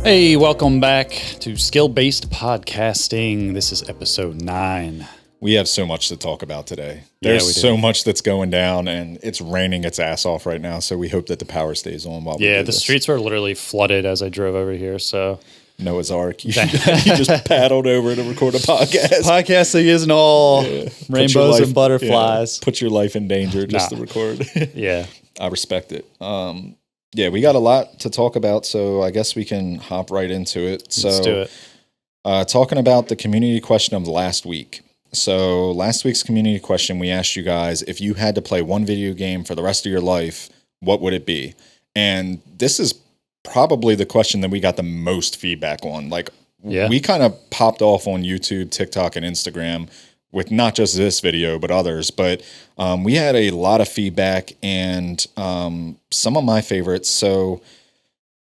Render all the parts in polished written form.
Hey, welcome back to Skill-Based Podcasting. This is episode 9. We have so much to talk about today. Yeah, There's we do. so much that's going down, and it's raining its ass off right now, so we hope that the power stays on while we do The this. streets were literally flooded as I drove over here, so... Noah's Ark. You just paddled over to record a podcast. Podcasting isn't all Put your rainbows life- and butterflies. Put your life in danger just to record. Yeah. I respect it. We got a lot to talk about, so I guess we can hop right into it. So, Let's do it. Talking about the community question of last week. So last week's community question, we asked you guys, if you had to play one video game for the rest of your life, what would it be? And this is probably the question that we got the most feedback on. We kind of popped off on YouTube, TikTok, and Instagram with not just this video, but others. But we had a lot of feedback and some of my favorites. So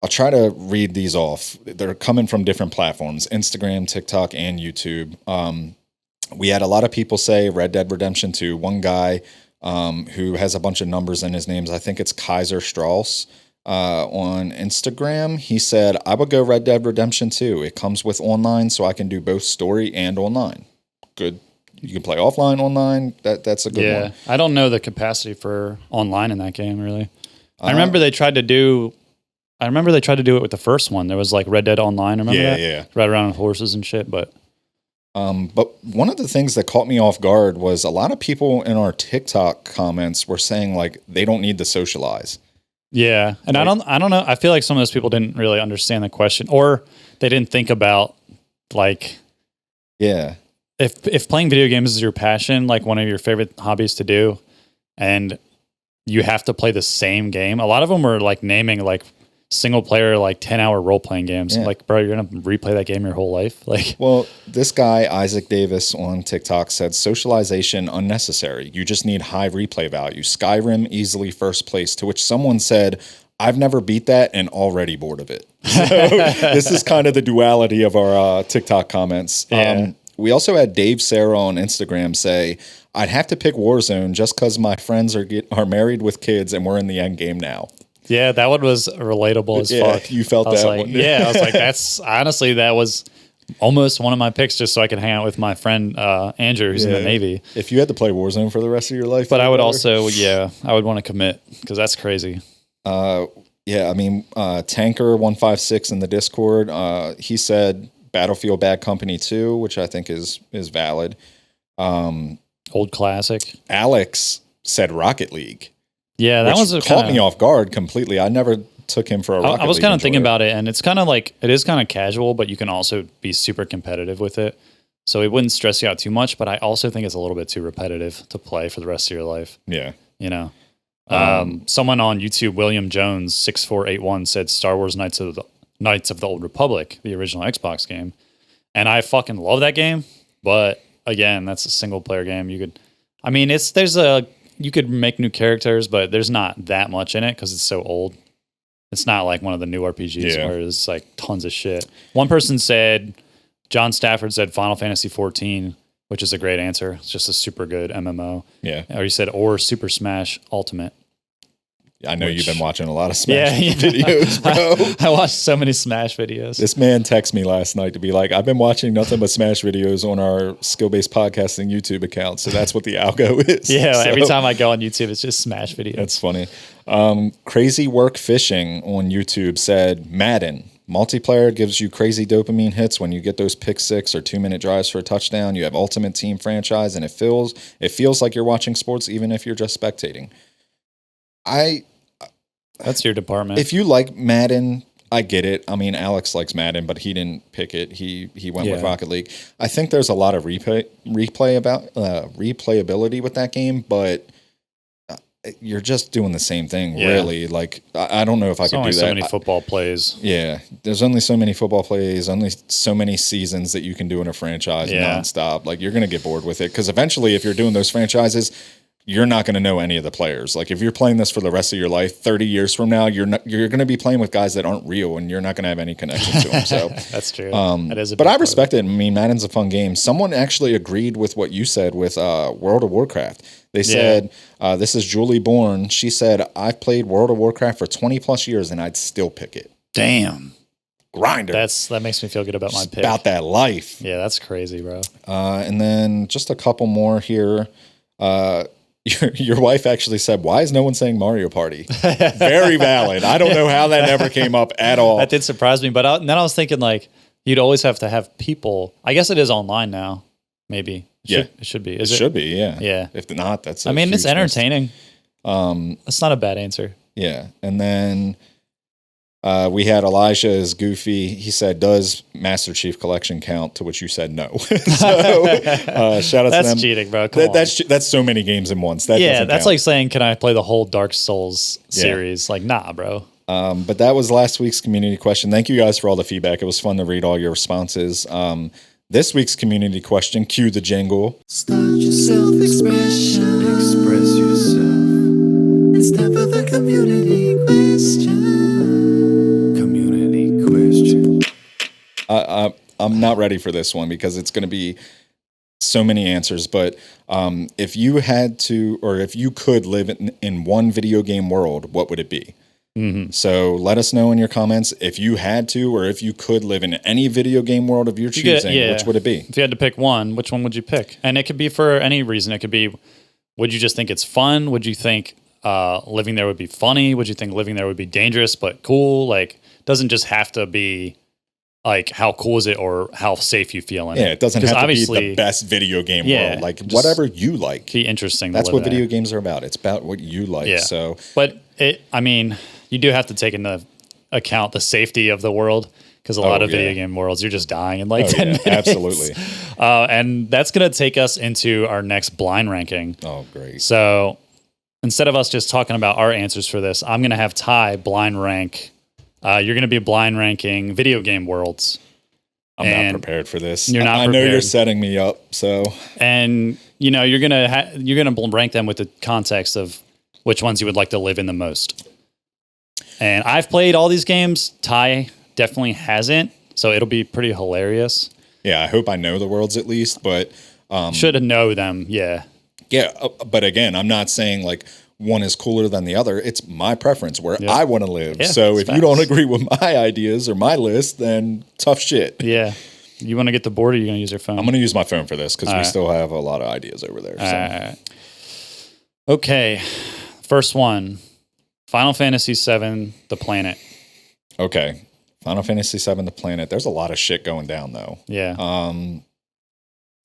I'll try to read these off. They're coming from different platforms, Instagram, TikTok, and YouTube. We had a lot of people say Red Dead Redemption 2. One guy who has a bunch of numbers in his names, I think it's Kaiser Strauss, on Instagram. He said, I would go Red Dead Redemption 2. It comes with online, so I can do both story and online. Good. You can play offline, online. That's a good one. I don't know the capacity for online in that game, really. I remember they tried to do it with the first one. There was like Red Dead Online, remember that? Yeah. Ride around on horses and shit, but one of the things that caught me off guard was a lot of people in our TikTok comments were saying like they don't need to socialize. yeah. And I don't know. I feel like some of those people didn't really understand the question, or they didn't think about like, Yeah. if playing video games is your passion, like one of your favorite hobbies to do, and you have to play the same game. A lot of them were like naming like single player, like 10-hour role playing games. Yeah. Like, bro, you're going to replay that game your whole life. Like, Well, this guy, Isaac Davis on TikTok said socialization unnecessary. You just need high replay value. Skyrim easily first place, to which someone said, I've never beat that and already bored of it. So this is kind of the duality of our TikTok comments. Yeah. We also had Dave Sarah on Instagram say, I'd have to pick Warzone just because my friends are married with kids and we're in the end game now. yeah, that one was relatable as fuck. You felt I was that like, one. yeah, I was like, that's honestly, that was almost one of my picks just so I could hang out with my friend Andrew, who's in the Navy. If you had to play Warzone for the rest of your life. But I would also, I would want to commit because that's crazy. Tanker156 in the Discord, he said Battlefield Bad Company 2, which I think is valid. Old classic. Alex said Rocket League. Yeah, that which was caught me off guard completely. I never took him for a Rocket League. I was kind of thinking enjoyer. about it, and it's kind of like, it is kind of casual, but you can also be super competitive with it. So it wouldn't stress you out too much, but I also think it's a little bit too repetitive to play for the rest of your life. Yeah. You know, someone on YouTube, William Jones 6481, said Star Wars Knights of the Old Republic, the original Xbox game, and I fucking love that game. But again, that's a single player game. You could make new characters, but there's not that much in it because it's so old. It's not like one of the new RPGs where there's like tons of shit. One person said, John Stafford said Final Fantasy 14, which is a great answer. It's just a super good MMO. Yeah. Or he said, or Super Smash Ultimate. I know you've been watching a lot of Yeah, Smash videos, bro. I watched so many Smash videos. This man texted me last night to be like, I've been watching nothing but Smash videos on our Skill-Based Podcasting YouTube account. So that's what the algo is. Yeah, So, every time I go on YouTube, it's just Smash videos. That's funny. Crazy Work Fishing on YouTube said, Madden. Multiplayer gives you crazy dopamine hits when you get those pick six or 2-minute drives for a touchdown. You have Ultimate Team franchise, and it feels like you're watching sports even if you're just spectating. That's your department. If you like Madden, I get it. I mean, Alex likes Madden, but he didn't pick it. He went with Rocket League. I think there's a lot of replayability with that game, but you're just doing the same thing, really. Like, I don't know if I could do that. So many football plays. Yeah, there's only so many football plays, only so many seasons that you can do in a franchise nonstop. Like, you're going to get bored with it because eventually, if you're doing those franchises, you're not going to know any of the players. Like if you're playing this for the rest of your life, 30 years from now, you're going to be playing with guys that aren't real, and you're not going to have any connection to them. So that's true. That is but I respect it. I mean, Madden's a fun game. Someone actually agreed with what you said with World of Warcraft. They said, this is Julie Bourne. She said, I've played World of Warcraft for 20 plus years and I'd still pick it. Damn. Grinder. That makes me feel good about my pick. About that life. Yeah, that's crazy, bro. And then just a couple more here. Your wife actually said, "Why is no one saying Mario Party?" Very valid. I don't know how that never came up at all. That did surprise me, but then I was thinking like you'd always have to have people. I guess it is online now. Maybe. It should be. It should be. Yeah. Yeah. If not, that's. I mean, it's entertaining. That's not a bad answer. Yeah, and then we had Elijah as Goofy. He said, "Does Master Chief Collection count?" To which you said no. So shout out to them. That's cheating, bro. Come on. That's so many games in once. That that's count. like saying, "Can I play the whole Dark Souls series?" Like, nah, bro. But that was last week's community question. Thank you guys for all the feedback. It was fun to read all your responses. This week's community question, cue the jingle. Start your self-expression. Express yourself. It's time for the community question. Community question. I'm not ready for this one because it's going to be so many answers. But if you had to, or if you could live in one video game world, what would it be? Mm-hmm. So let us know in your comments if you had to, or if you could live in any video game world of your choosing, which would it be? If you had to pick one, which one would you pick? And it could be for any reason. It could be, would you just think it's fun? Would you think living there would be funny? Would you think living there would be dangerous but cool? Like, doesn't just have to be like how cool is it or how safe you feel in it. Yeah, it doesn't have to be the best video game world. Like whatever you like. Be interesting. That's what video games are about. It's about what you like. Yeah. So, but I mean, you do have to take into account the safety of the world because a lot of video game worlds, you're just dying in like 10 minutes. Absolutely. And that's going to take us into our next blind ranking. Oh, great. So instead of us just talking about our answers for this, I'm going to have Ty blind rank. You're going to be blind ranking video game worlds. I'm not prepared for this. You're not prepared. I know you're setting me up. So, and you know, you're going to rank them with the context of which ones you would like to live in the most. And I've played all these games. Ty definitely hasn't, so it'll be pretty hilarious. Yeah, I hope I know the worlds at least, but should know them. Yeah, but again, I'm not saying like one is cooler than the other. It's my preference where I want to live. Yeah, so if you don't agree with my ideas or my list, then tough shit. Yeah, you want to get the board, or you going to use your phone? I'm going to use my phone for this because we still have a lot of ideas over there. So. Okay, first one. Final Fantasy VII, The Planet. Okay. Final Fantasy VII, The Planet. There's a lot of shit going down, though. Yeah.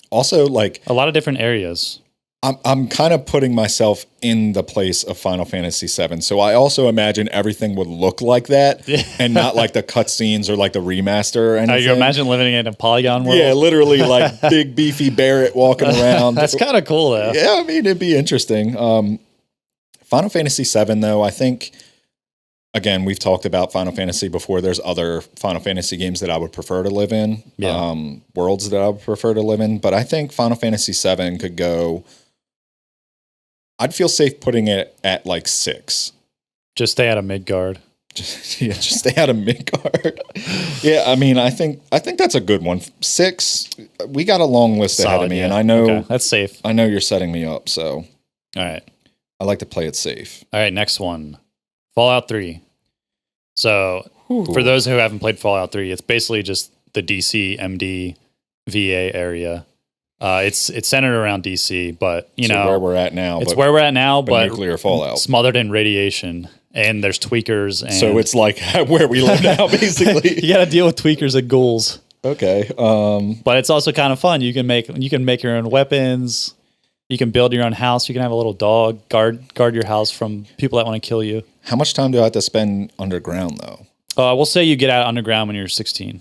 Also, like... a lot of different areas. I'm kind of putting myself in the place of Final Fantasy VII. So I also imagine everything would look like that and not like the cutscenes or like the remaster or anything. You imagine living in a polygon world? Yeah, literally like big, beefy Barrett walking around. That's kind of cool, though. Yeah, I mean, it'd be interesting. Final Fantasy VII, though, I think, again, we've talked about Final Fantasy before. There's other Final Fantasy games that I would prefer to live in, worlds that I would prefer to live in. But I think Final Fantasy VII could go... I'd feel safe putting it at like 6. Just stay out of Midgard. Just stay out of Midgard. Yeah, I mean, I think that's a good one. 6, we got a long list ahead of me, and I know... that's safe. I know you're setting me up, so... All right. I like to play it safe. All right, next one. Fallout 3. So, for those who haven't played Fallout 3, it's basically just the DC, MD, VA area. It's centered around DC, but, you know... where we're at now. It's where we're at now, but nuclear fallout. Smothered in radiation, and there's tweakers. And so it's like where we live now, basically. You got to deal with tweakers and ghouls. Okay. But it's also kind of fun. You can make your own weapons. You can build your own house. You can have a little dog guard your house from people that want to kill you. How much time do I have to spend underground, though? We'll say you get out underground when you're 16,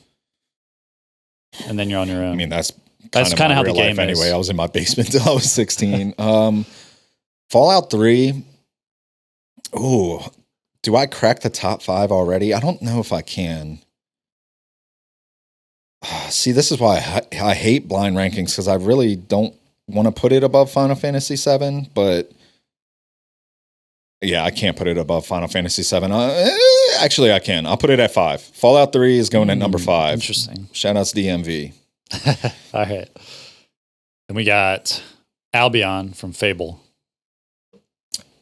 and then you're on your own. I mean, that's kind of how the game is. Anyway, I was in my basement until I was 16. Fallout 3. Ooh, do I crack the top 5 already? I don't know if I can. See, this is why I hate blind rankings, because I really don't want to put it above Final Fantasy VII, but yeah, I can't put it above Final Fantasy VII. Actually, I can. I'll put it at 5. Fallout 3 is going at number 5. Interesting. Shout outs to DMV. All right. Then we got Albion from Fable.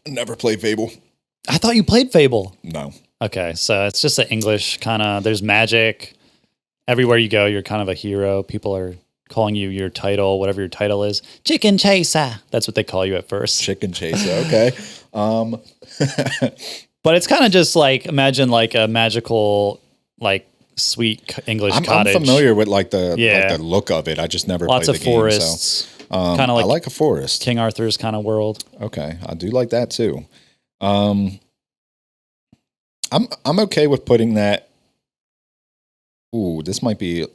Never played Fable. I thought you played Fable. No. Okay, so it's just an English kind of. There's magic everywhere you go. You're kind of a hero. People are calling you your title, whatever your title is. Chicken chaser. That's what they call you at first. Chicken chaser. Okay. But it's kind of just like imagine like a magical, like sweet English cottage. I'm familiar with like the look of it. I just never Lots played of the game. forests. So, Kind of like I like a forest. King Arthur's kind of world. Okay, I do like that too. I'm okay with putting that. Ooh, this might be.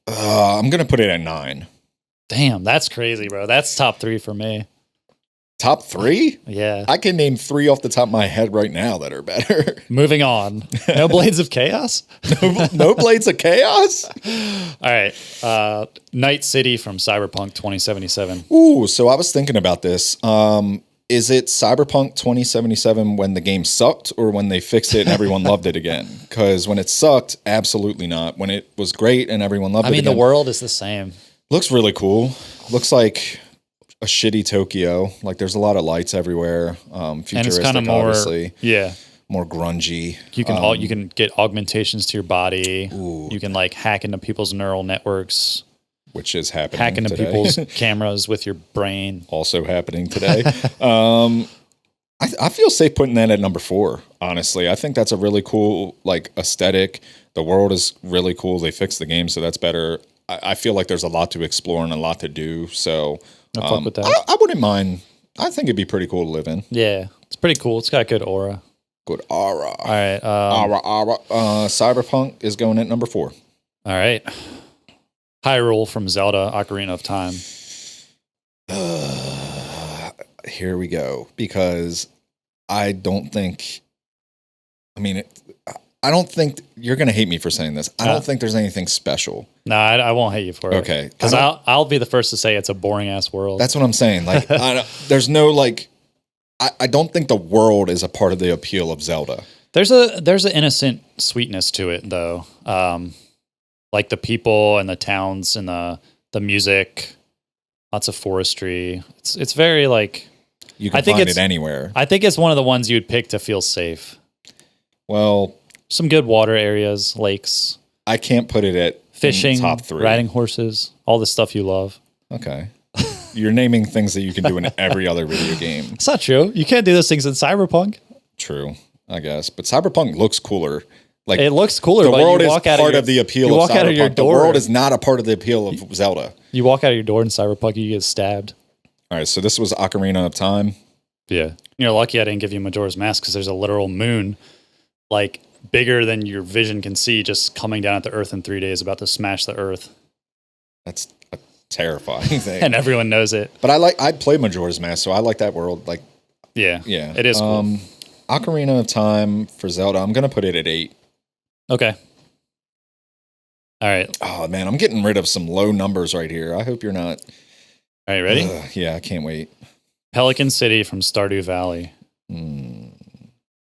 I'm gonna put it at 9. Damn, that's crazy, bro. That's top 3 for me. Top 3? Yeah. I can name 3 off the top of my head right now that are better. Moving on. No Blades of Chaos? No Blades of Chaos? All right. Night City from Cyberpunk 2077. Ooh, so I was thinking about this. Is it Cyberpunk 2077 when the game sucked or when they fixed it and everyone loved it again? Because when it sucked, absolutely not. When it was great and everyone loved it again. The world is the same. Looks really cool. Looks like a shitty Tokyo. Like there's a lot of lights everywhere. Futuristic, and it's kind of more, obviously. Yeah. More grungy. You can you can get augmentations to your body. Ooh. You can like hack into people's neural networks. Which is happening Hack into today. people's cameras with your brain. Also happening today. I feel safe putting that at number 4, honestly. I think that's a really cool like aesthetic. The world is really cool. They fixed the game, so that's better. I feel like there's a lot to explore and a lot to do. So I fuck with that. I wouldn't mind. I think it'd be pretty cool to live in. Yeah, it's pretty cool. It's got good aura. Good aura. All right. Aura. Cyberpunk is going at number 4. All right. Hyrule from Zelda Ocarina of Time. Here we go. Because I don't think. I don't think you're going to hate me for saying this. I don't think there's anything special. No, I won't hate you for it. Okay. Because I'll be the first to say it's a boring ass world. That's what I'm saying. Like, there's no like. I don't think the world is a part of the appeal of Zelda. There's an innocent sweetness to it though. Like the people and the towns and the music, lots of forestry. It's very like You can find it anywhere. I think it's one of the ones you'd pick to feel safe. Well, some good water areas, lakes. I can't put it at fishing, top 3. riding horses, all the stuff you love. Okay. You're naming things that you can do in every other video game. It's not true. You can't do those things in Cyberpunk. True, I guess. But Cyberpunk looks cooler. Like it looks cooler. The but world you is walk part out of the appeal you of walk Cyberpunk. Out of your door. The world is not a part of the appeal of Zelda. You walk out of your door in Cyberpunk, you get stabbed. All right, so this was Ocarina of Time. Yeah. You're lucky I didn't give you Majora's Mask because there's a literal moon like bigger than your vision can see just coming down at the Earth in 3 days, about to smash the Earth. That's a terrifying thing. And everyone knows it. But I played Majora's Mask, so I like that world. Like, yeah. It is cool. Ocarina of Time for Zelda, I'm going to put it at 8. Okay. All right. Oh, man, I'm getting rid of some low numbers right here. I hope you're not. All right, ready? Yeah, I can't wait. Pelican City from Stardew Valley. Mm.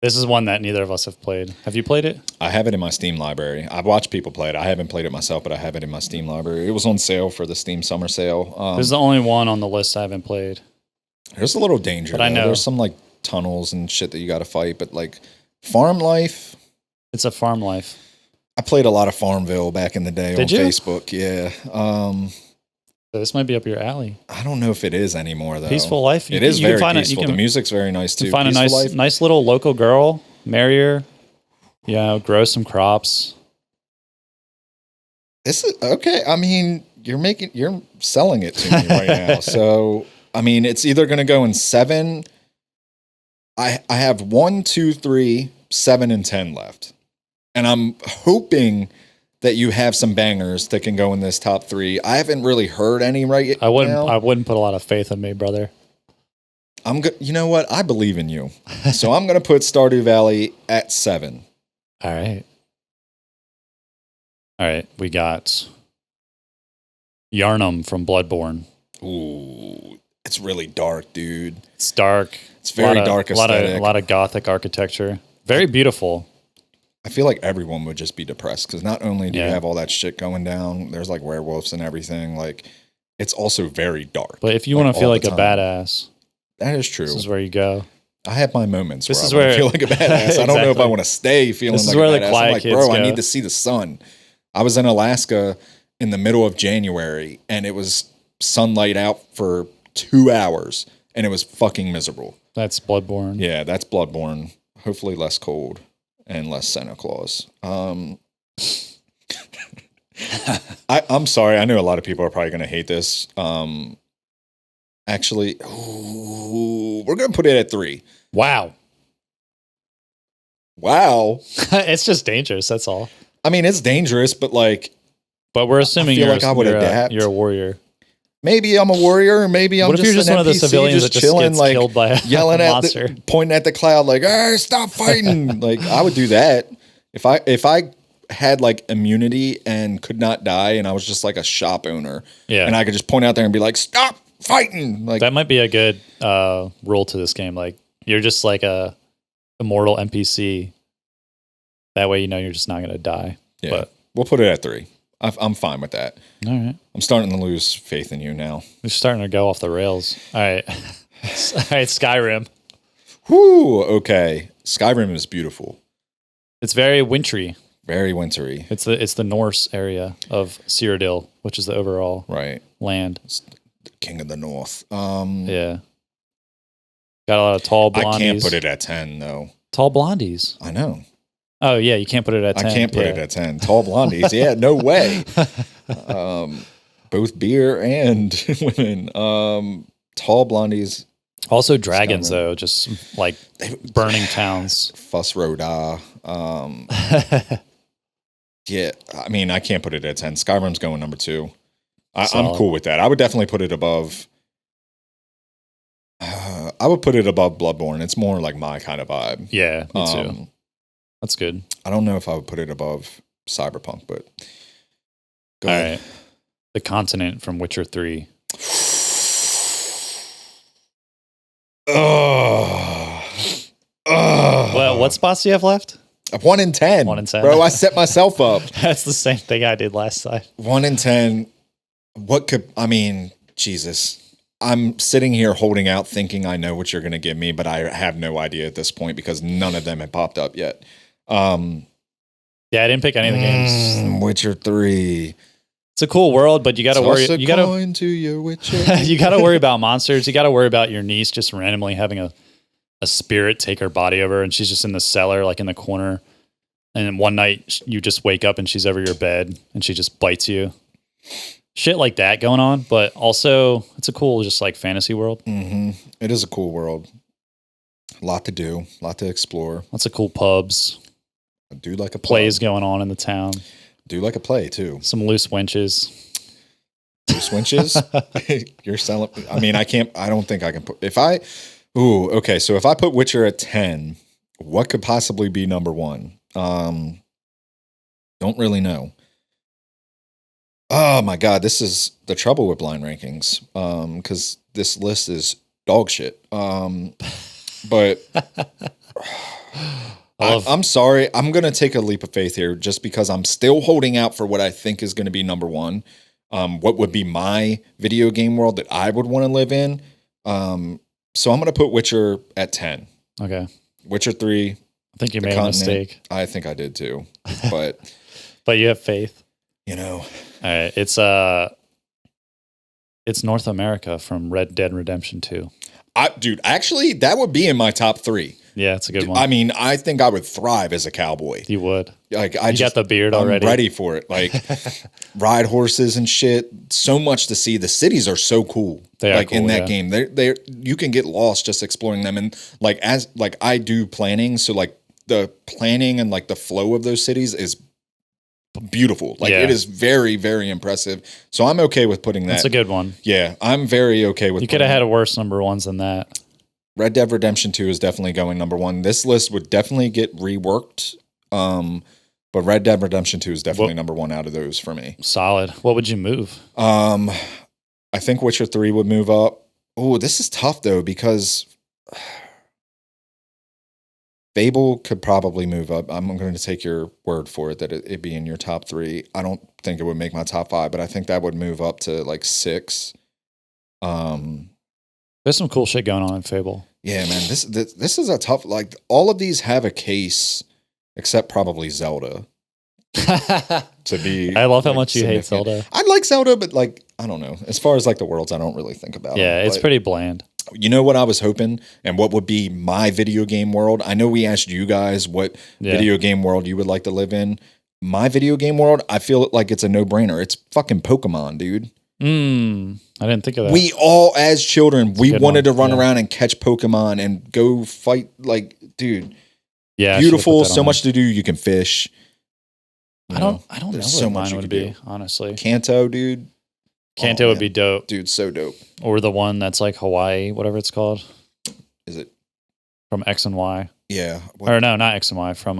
This is one that neither of us have played. Have you played it? I have it in my Steam library. I've watched people play it. I haven't played it myself, but I have it in my Steam library. It was on sale for the Steam summer sale. This is the only one on the list I haven't played. There's a little danger. But I know. There's some like tunnels and shit that you got to fight, but like farm life. It's a farm life. I played a lot of Farmville back in the day on Facebook. Yeah. So this might be up your alley. I don't know if it is anymore though. Peaceful life. It is very peaceful. The music's very nice too. You find Peaceful a nice little local girl, marry her. Yeah, grow some crops. This is okay. I mean, you're selling it to me right now. So I mean, it's either going to go in 7. I have 1, 2, 3, 7, and 10 left, and I'm hoping that you have some bangers that can go in this top 3. I haven't really heard any right I wouldn't. now. I wouldn't put a lot of faith in me, brother. You know what? I believe in you, so I'm going to put Stardew Valley at 7. All right. We got Yharnam from Bloodborne. Ooh, it's really dark, dude. It's dark. It's very dark aesthetic. A lot of gothic architecture. Very beautiful. I feel like everyone would just be depressed because not only do you have all that shit going down, there's like werewolves and everything. Like, it's also very dark. But if you want to feel like a badass, that is true. This is where you go. I have my moments This where is I wanna where- feel like a badass. I don't know if I Exactly. want to stay feeling This is like where a the badass. quiet I'm like, kids bro, I go. need to see the sun. I was in Alaska in the middle of January, and it was sunlight out for 2 hours, and it was fucking miserable. That's Bloodborne. Yeah, that's Bloodborne. Hopefully less cold and less Santa Claus. I'm sorry. I know a lot of people are probably going to hate this. Actually, we're going to put it at 3. Wow. Wow. It's just dangerous. That's all. I mean, it's dangerous, but like, But we're assuming feel you're, like I would adapt. you're a warrior. maybe I'm a warrior, or maybe I'm What if just you're just an one of the NPC civilians that just just chilling, gets like killed by a yelling at, monster? pointing at the cloud, like, "Hey, stop fighting!" Like, I would do that if I had like immunity and could not die, and I was just like a shop owner, Yeah. and I could just point out there and be like, "Stop fighting!" Like, That might be a good rule to this game. Like you're just like a immortal NPC. That way, you know you're just not going to die. yeah, But we'll put it at 3. I'm fine with that. all right, I'm starting to lose faith in you now. we're starting to go off the rails. All right, all right. Skyrim. Whoo, okay. Skyrim is beautiful, It's very wintry. very wintry, It's the Norse area of Cyrodiil, which is the overall right? land. King of the North. Yeah. Got a lot of tall blondies. I can't put it at 10 though. Tall blondies. I know. Oh yeah, you can't put it at 10. I can't put Yeah. it at 10. Tall blondies. Yeah, no way. Both beer and women. Tall blondies, Also dragons Skyrim. though, just like burning towns. Fuss Roda. Yeah, I mean, I can't put it at 10. Skyrim's going number 2. I'm Solid. cool with that. I would definitely put it above. I would put it above Bloodborne. It's more like my kind of vibe. Yeah, me too. That's good. I don't know if I would put it above Cyberpunk, but go All ahead. right. The continent from Witcher 3. Well, what spots do you have left? 1 in 10. 1 in 10. Bro, I set myself up. That's the same thing I did last time. 1 in 10. Jesus. I'm sitting here holding out thinking I know what you're going to give me, but I have no idea at this point because none of them have popped up yet. Yeah, I didn't pick any of the games. Witcher 3. It's a cool world, but you got to worry. Toss a You got to coin to your Witcher. you got to worry about monsters. You got to worry about your niece just randomly having a spirit take her body over, and she's just in the cellar, like in the corner. And then one night you just wake up and she's over your bed and she just bites you. Shit like that going on, but also it's a cool, just like fantasy world. Mm-hmm. It is a cool world. A lot to do, a lot to explore. Lots of cool pubs, I do like a plays play. going on in the town. Do like a play too. Some loose wenches. Loose winches. You're selling. I mean, I don't think I can put. Okay. So if I put Witcher at 10, what could possibly be number 1? Don't really know. Oh my God, this is the trouble with blind rankings. Because this list is dog shit. But I'm sorry. I'm gonna take a leap of faith here, just because I'm still holding out for what I think is gonna be number 1. What would be my video game world that I would want to live in. So I'm gonna put Witcher at 10. Okay. Witcher 3. I think you The made a continent. mistake, I think I did too. But but you have faith. you know. All right. It's North America from Red Dead Redemption 2. Dude, actually, that would be in my top 3. Yeah, it's a good one. I mean, I think I would thrive as a cowboy. You would. Like, You got the beard I'm already. ready for it. Like, ride horses and shit. So much to see. The cities are so cool. They are like in cool, that yeah. game, they you can get lost just exploring them. And like I do planning, so like the planning and like the flow of those cities is beautiful. Like Yeah. it is very, very impressive. So I'm okay with putting that. That's a good one. Yeah, I'm very okay with. You could have putting had worse number ones than that. Red Dead Redemption 2 is definitely going number 1. This list would definitely get reworked. But Red Dead Redemption 2 is definitely number 1 out of those for me. Solid. What would you move? I think Witcher 3 would move up. Oh, this is tough though, because Fable could probably move up. I'm going to take your word for it that it'd be in your top 3. I don't think it would make my top 5, but I think that would move up to like 6. There's some cool shit going on in Fable. Yeah, man. This is a tough. Like all of these have a case, except probably Zelda. To be, I love how like, much you hate significant. Zelda. I like Zelda, but like I don't know. As far as like the worlds, I don't really think about. Yeah, them. it's But pretty bland. you know what I was hoping, and what would be my video game world? I know we asked you guys what Yeah. video game world you would like to live in. My video game world, I feel like it's a no brainer. It's fucking Pokemon, dude. I didn't think of that. We all, as children, we good wanted one, to run yeah. around and catch Pokemon and go fight. Like, dude, yeah, I should've beautiful. put that So on much to do. You can fish. there. I don't know there's what so mine much you would could be, do. honestly. Kanto, dude. Kanto Oh, would man. be dope. Dude, so dope. Or the one that's like Hawaii, whatever it's called. Is it? From X and Y. Yeah. Or no, not X and Y, from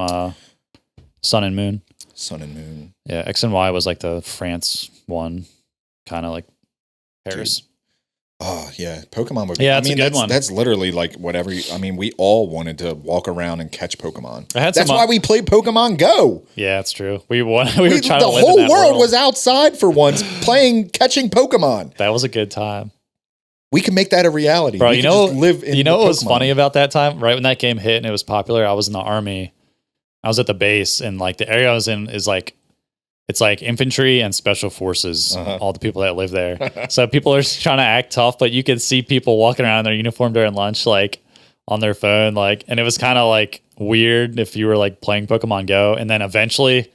Sun and Moon. Sun and Moon. Yeah, X and Y was like the France one, kind of like Paris. Oh yeah, Pokemon would be. Yeah, I it's a mean, good that's, one. That's literally like whatever. We all wanted to walk around and catch Pokemon. I had That's some, why we played Pokemon Go. Yeah, that's true. We were trying The to live in whole that world was outside for once, catching Pokemon. That was a good time. We can make that a reality, Bro, we you could know, just live in you know the what was Pokemon. funny about that time? Right when that game hit and it was popular, I was in the army. I was at the base, and like the area I was in is like, it's like infantry and special forces. All the people that live there. So people are trying to act tough, but you could see people walking around in their uniform during lunch, like on their phone, like, and it was kind of like weird if you were like playing Pokemon Go, and then eventually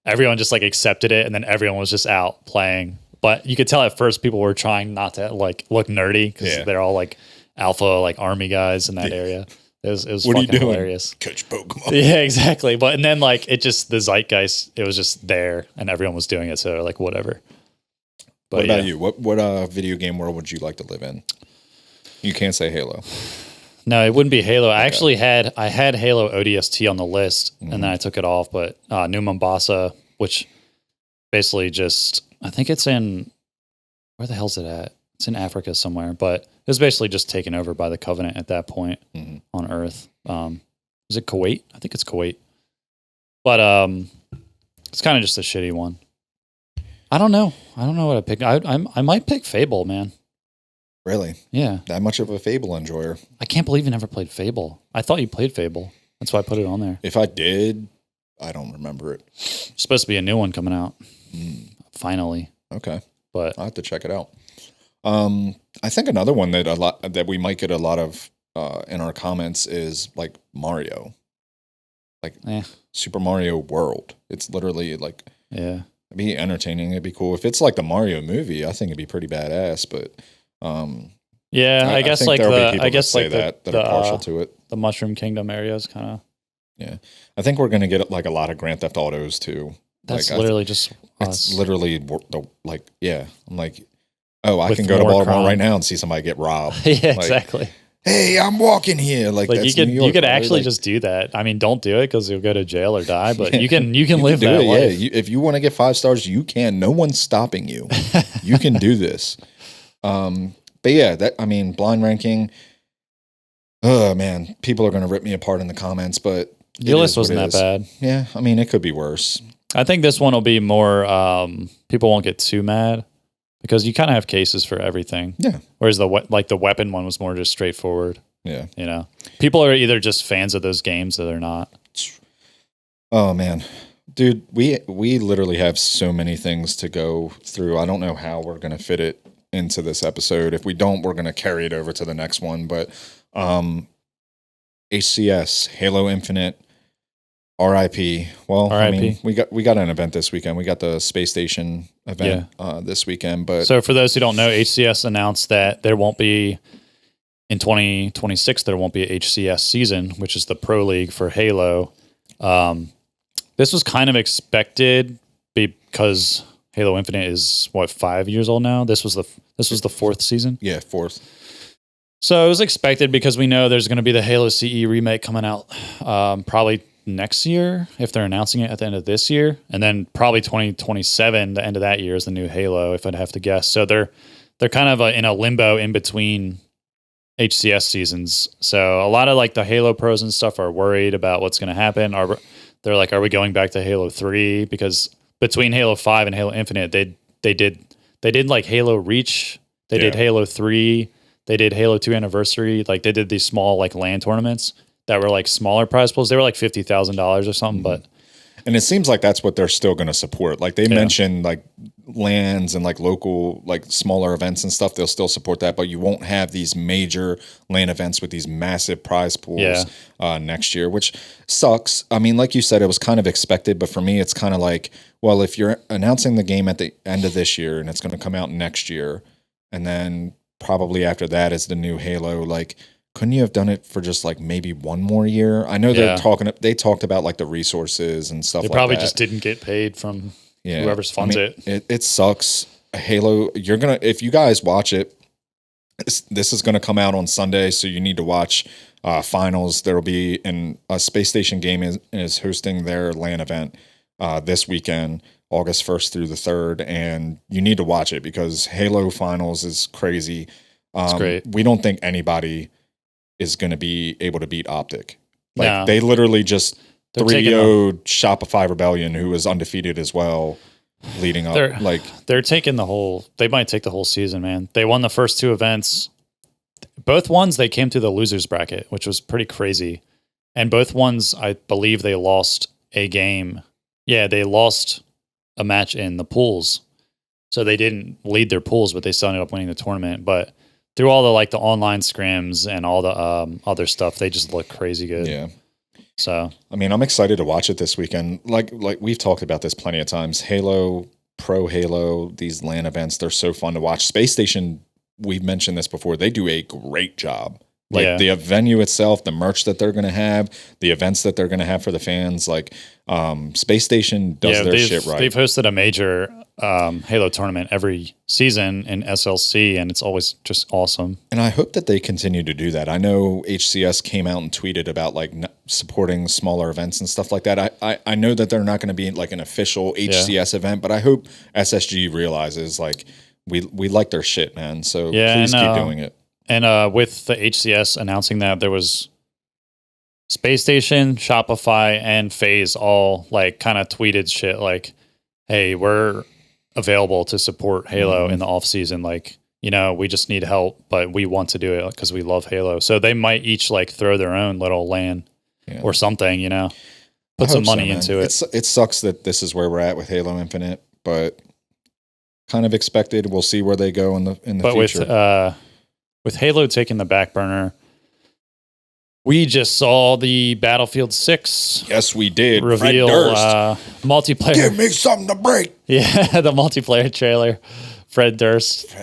everyone just like accepted it, and then everyone was just out playing. But you could tell at first people were trying not to like look nerdy because they're all like alpha, like army guys in that area. It was What are you fucking doing? hilarious. Catch Pokemon. Yeah, exactly. But and then like it just the zeitgeist, it was just there and everyone was doing it. So like whatever. But What about yeah. you? What video game world would you like to live in? You can't say Halo. No, it wouldn't be Halo. I actually had Halo ODST on the list Mm-hmm. and then I took it off. But New Mombasa, which basically just I think it's in where the hell's it at? It's in Africa somewhere, but it was basically just taken over by the Covenant at that point on Earth. Is it Kuwait? I think it's Kuwait. But it's kind of just a shitty one. I don't know what I pick. I might pick Fable, man. Really? Yeah, That much of a Fable enjoyer? I can't believe you never played Fable. I thought you played Fable. That's why I put it on there. If I did, I don't remember it. There's supposed to be a new one coming out. Finally, Okay, but I'll have to check it out. I think another one that we might get a lot of in our comments is like Mario, like Super Mario World. It's literally like yeah. it'd be entertaining. It'd be cool if it's like the Mario movie. I think it'd be pretty badass. But Yeah, I guess think like there'll be the people I guess that say like that the are partial to it. the Mushroom Kingdom area is kind of Yeah, I think we're gonna get like a lot of Grand Theft Autos too. that's Like, literally just It's us. literally the like yeah. I'm like, oh, I With can go to more Baltimore crime. right now and see somebody get robbed. Yeah, Like, exactly. hey, I'm walking here. Like Like that's you New York, could right? actually Like, just do that. I mean, don't do it because you'll go to jail or die. But you can you live do that it, life. Yeah, if you want to get 5 stars, you can. No one's stopping you. You can do this. But yeah, blind ranking. Oh man, people are gonna rip me apart in the comments, but Your it list is what wasn't it that is. bad. Yeah, I mean, it could be worse. I think this one will be more. People won't get too mad because you kind of have cases for everything. Yeah, Whereas the weapon one was more just straightforward. yeah. You know, people are either just fans of those games or they're not. Oh man, dude, we literally have so many things to go through. I don't know how we're gonna fit it into this episode. If we don't, we're gonna carry it over to the next one. But HCS, Halo Infinite, RIP. Well, I mean, we got an event this weekend. We got the space station event this weekend. But So for those who don't know, HCS announced that there won't be in 2026. There won't be a HCS season, which is the pro league for Halo. This was kind of expected because Halo Infinite is 5 years old now. This was the 4th season. yeah, 4th. So it was expected because we know there's going to be the Halo CE remake coming out probably next year if they're announcing it at the end of this year, and then probably 2027, the end of that year is the new Halo, if I'd have to guess. So they're kind of in a limbo in between HCS seasons. So a lot of like the Halo pros and stuff are worried about what's going to happen. They're like, are we going back to Halo 3? Because between Halo 5 and Halo Infinite, they did like Halo Reach. They did Halo 3. they did Halo 2 Anniversary. Like they did these small like LAN tournaments that were like smaller prize pools. They were like $50,000 or something, but And it seems like that's what they're still going to support. Like they mentioned like lands and like local, like smaller events and stuff. They'll still support that, but you won't have these major LAN events with these massive prize pools next year, which sucks. I mean, like you said, it was kind of expected, but for me, it's kind of like, well, if you're announcing the game at the end of this year and it's going to come out next year, and then probably after that is the new Halo, like, couldn't you have done it for just like maybe one more year? I know they talked about like the resources and stuff they like probably that. just didn't get paid from whoever's funds it. It sucks. Halo, if you guys watch it, this is gonna come out on Sunday, so you need to watch finals. There'll be a Space Station Game is hosting their LAN event this weekend, August 1st through the 3rd, and you need to watch it because Halo finals is crazy. It's great. We don't think anybody is going to be able to beat Optic. Like they literally just 3-0'd Shopify Rebellion, who was undefeated as well, leading up. They're taking they might take the whole season, man. They won the first 2 events. Both ones, they came through the losers bracket, which was pretty crazy. And both ones, I believe they lost a game. Yeah, they lost a match in the pools. So they didn't lead their pools, but they still ended up winning the tournament. But through all the online scrims and all the other stuff, they just look crazy good. Yeah. So I mean, I'm excited to watch it this weekend. Like we've talked about this plenty of times. Halo, Pro Halo, these LAN events, they're so fun to watch. Space Station, we've mentioned this before, they do a great job. Like the venue itself, the merch that they're going to have, the events that they're going to have for the fans. Like Space Station does their shit right. They've hosted a major Halo tournament every season in SLC, and it's always just awesome. And I hope that they continue to do that. I know HCS came out and tweeted about like supporting smaller events and stuff like that. I know that they're not going to be like an official HCS event, but I hope SSG realizes like we like their shit, man. So please keep doing it. And with the HCS announcing that, there was Space Station, Shopify, and FaZe all like kind of tweeted shit like, hey, we're available to support Halo in the off season. Like, we just need help, but we want to do it because we love Halo. So they might each like throw their own little LAN or something, put some money into it. It sucks that this is where we're at with Halo Infinite, but kind of expected. We'll see where they go in the future. With Halo taking the back burner, we just saw the Battlefield 6. Yes, we did. Reveal multiplayer. Give me something to break. Yeah, the multiplayer trailer. Fred Durst.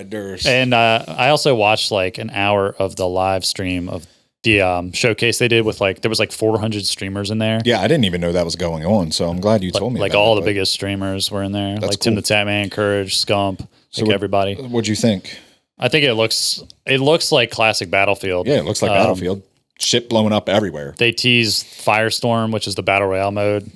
And I also watched like an hour of the live stream of the showcase they did with there was 400 streamers in there. Yeah, I didn't even know that was going on, so I'm glad you told me. Like all the biggest streamers were in there. Like cool. Tim the Tatman, Courage, Scump, everybody. What'd you think? I think it looks like classic Battlefield. Yeah, it looks like Battlefield. Shit blowing up everywhere. They teased Firestorm, which is the Battle Royale mode.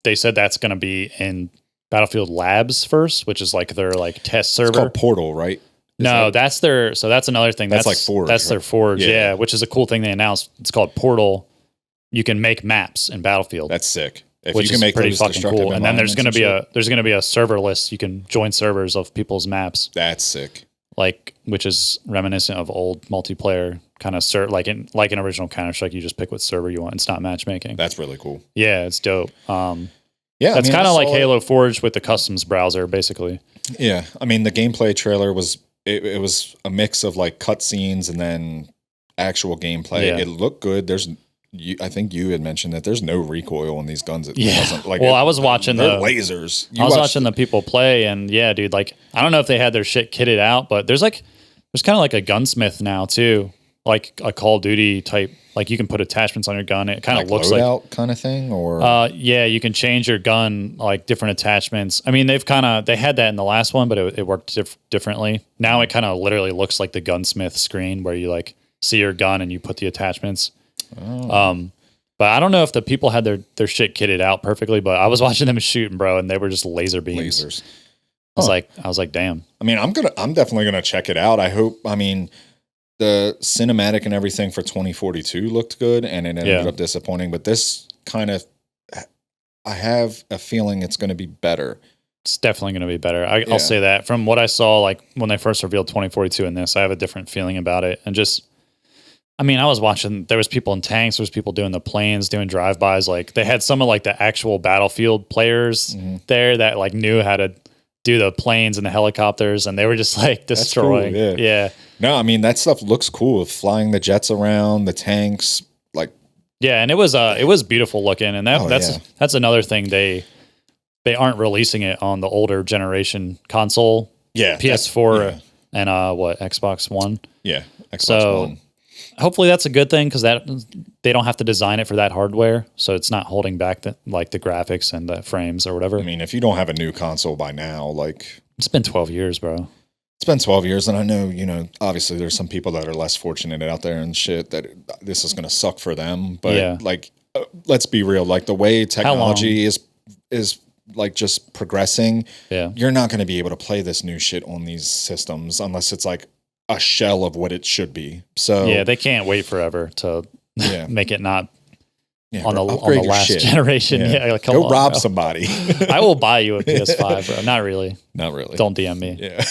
They said that's going to be in Battlefield Labs first, which is like their test server. It's called Portal, right? That's another thing. That's like Forge. That's their Forge, yeah, which is a cool thing they announced. It's called Portal. You can make maps in Battlefield. That's sick. If which you can make pretty fucking cool. And then there's going to be a server list. You can join servers of people's maps. That's sick. Which is reminiscent of old multiplayer kind of like an original Counter-Strike. You just pick what server you want. It's not matchmaking. That's really cool. Yeah, it's dope. That's kind of like Halo Forge with the customs browser, basically. Yeah, I mean the gameplay trailer was it was a mix of like cutscenes and then actual gameplay. Yeah. It looked good. I think you had mentioned that there's no recoil in these guns. I was watching the lasers. watching the people play, and yeah, dude. I don't know if they had their shit kitted out, but there's kind of like a gunsmith now too, like a Call of Duty type. Like you can put attachments on your gun. It kind of looks like kind of thing, or you can change your gun like different attachments. I mean, they had that in the last one, but it worked differently. Now it kind of literally looks like the gunsmith screen where you see your gun and you put the attachments. Oh. But I don't know if the people had their shit kitted out perfectly, but I was watching them shooting, bro, and they were just laser beams. Lasers. I was like, damn. I mean, I'm definitely gonna check it out. I hope. I mean, the cinematic and everything for 2042 looked good, and it ended up disappointing. But this kind of, I have a feeling it's going to be better. It's definitely going to be better. I'll say that. From what I saw, like when they first revealed 2042 in this, I have a different feeling about it. And just, I mean, I was watching, there was people in tanks, there was people doing the planes, doing drive-bys. Like they had some of like the actual Battlefield players there that like knew how to do the planes and the helicopters, and they were just like destroying. Cool, yeah. No, I mean, that stuff looks cool. Flying the jets around, the tanks, like. Yeah, and it was beautiful looking, and that's another thing they aren't releasing it on the older generation console. Yeah, PS4 and Xbox One. Yeah, Xbox One. Hopefully that's a good thing because that they don't have to design it for that hardware, so it's not holding back the graphics and the frames or whatever. I mean, if you don't have a new console by now, like it's been 12 years, bro. It's been 12 years, and I know, obviously there's some people that are less fortunate out there and shit that this is going to suck for them. But let's be real, like the way technology is like just progressing, you're not going to be able to play this new shit on these systems unless it's like a shell of what it should be. So yeah, they can't wait forever to make it not on the last shit. generation. Yeah, like, go rob somebody. I will buy you a PS5, bro. Not really. Not really. Don't DM me. Yeah.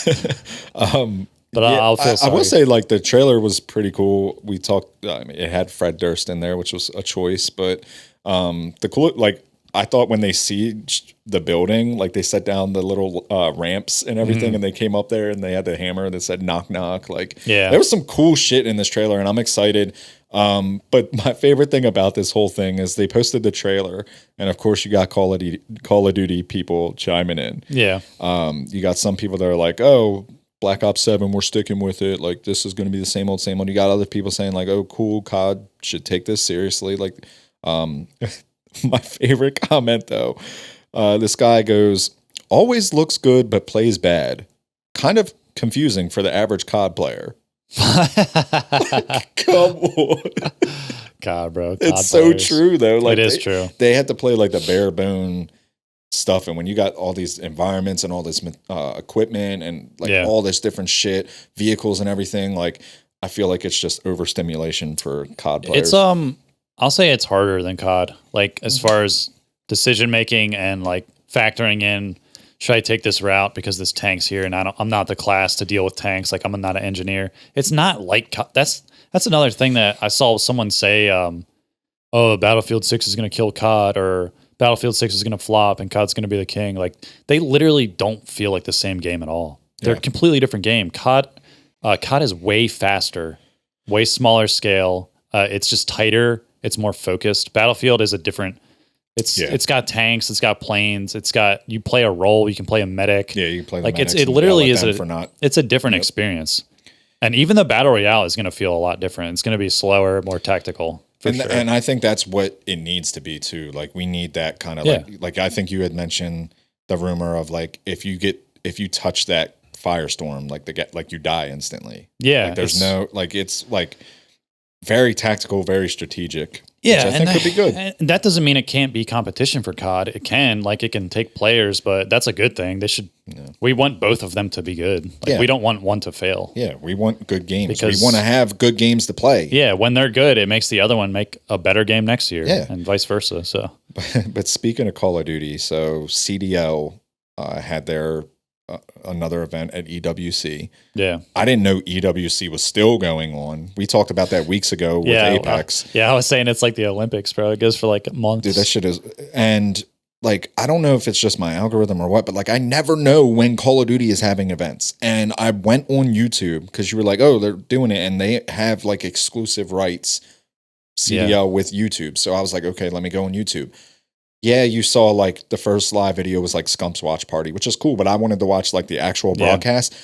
But I'll feel sorry. I will say, like, the trailer was pretty cool. We talked. I mean, it had Fred Durst in there, which was a choice. But the cool, like, I thought when they sieged the building, like they set down the little ramps and everything, and they came up there and they had the hammer that said knock knock. Like, there was some cool shit in this trailer, and I'm excited. But my favorite thing about this whole thing is they posted the trailer, and of course you got Call of Duty people chiming in. Yeah. You got some people that are like, oh, Black Ops 7, we're sticking with it. Like, this is going to be the same old, same old. You got other people saying like, oh, cool, COD should take this seriously. Like, my favorite comment though, this guy goes, always looks good but plays bad. Kind of confusing for the average COD player. Come on. God, bro. It's so true though. Like, it is true. They had to play like the bare bone stuff, and when you got all these environments and all this equipment and like all this different shit, vehicles and everything, like I feel like it's just overstimulation for COD players. It's I'll say it's harder than COD, like as far as decision making and like factoring in, should I take this route because this tank's here and I'm not the class to deal with tanks, like I'm not an engineer. It's not like COD. That's another thing that I saw someone say, oh, Battlefield 6 is going to kill COD, or Battlefield 6 is going to flop and COD's going to be the king. Like, they literally don't feel like the same game at all. They're a completely different game. COD is way faster, way smaller scale. It's just tighter. It's more focused. Battlefield is a different. It's got tanks. It's got planes. You play a role. You can play a medic. Yeah, you can play the like medics it literally is it's a different Yep. experience. And even the battle royale is going to feel a lot different. It's going to be slower, more tactical. And I think that's what it needs to be too. Like, we need that kind of like I think you had mentioned the rumor of like if you touch that firestorm, like you die instantly. Yeah, like there's it's like very tactical, very strategic. Yeah, which I think could be good. And that doesn't mean it can't be competition for COD. It can take players, but that's a good thing. They should. Yeah. We want both of them to be good. We don't want one to fail. Yeah, we want good games. Because we want to have good games to play. Yeah, when they're good, it makes the other one make a better game next year. Yeah, and vice versa. So, but speaking of Call of Duty, so CDL had their another event at EWC. Yeah. I didn't know EWC was still going on. We talked about that weeks ago with Apex. I was saying it's like the Olympics, bro. It goes for like months. Dude, that shit is. And like, I don't know if it's just my algorithm or what, but like, I never know when Call of Duty is having events. And I went on YouTube because you were like, oh, they're doing it. And they have like exclusive rights, CDL with YouTube. So I was like, okay, let me go on YouTube. Yeah, you saw like the first live video was like Scump's watch party, which is cool, but I wanted to watch like the actual broadcast.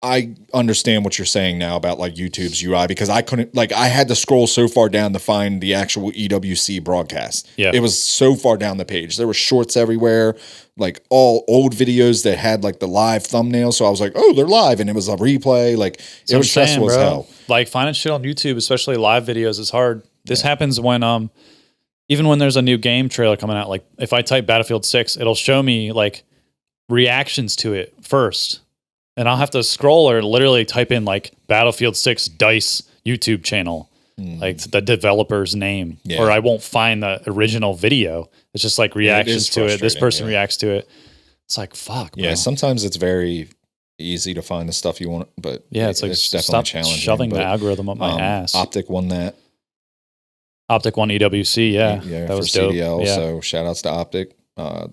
I understand what you're saying now about like YouTube's UI because I couldn't, like, I had to scroll so far down to find the actual EWC broadcast. Yeah. It was so far down the page. There were shorts everywhere, like all old videos that had like the live thumbnail. So I was like, oh, they're live. And it was a replay. Like, it was stressful as hell. Like, finding shit on YouTube, especially live videos, is hard. This happens when, even when there's a new game trailer coming out, like if I type Battlefield 6, it'll show me like reactions to it first. And I'll have to scroll or literally type in like Battlefield 6 DICE YouTube channel, like the developer's name, or I won't find the original video. It's just like reactions to it. This person reacts to it. It's like, fuck, bro. Yeah, sometimes it's very easy to find the stuff you want, but Yeah, it's like, definitely stop challenging. shoving the but, algorithm up my ass. Optic won that. Optic won EWC, yeah. That That for was dope. CDL. Yeah. So shout outs to Optic.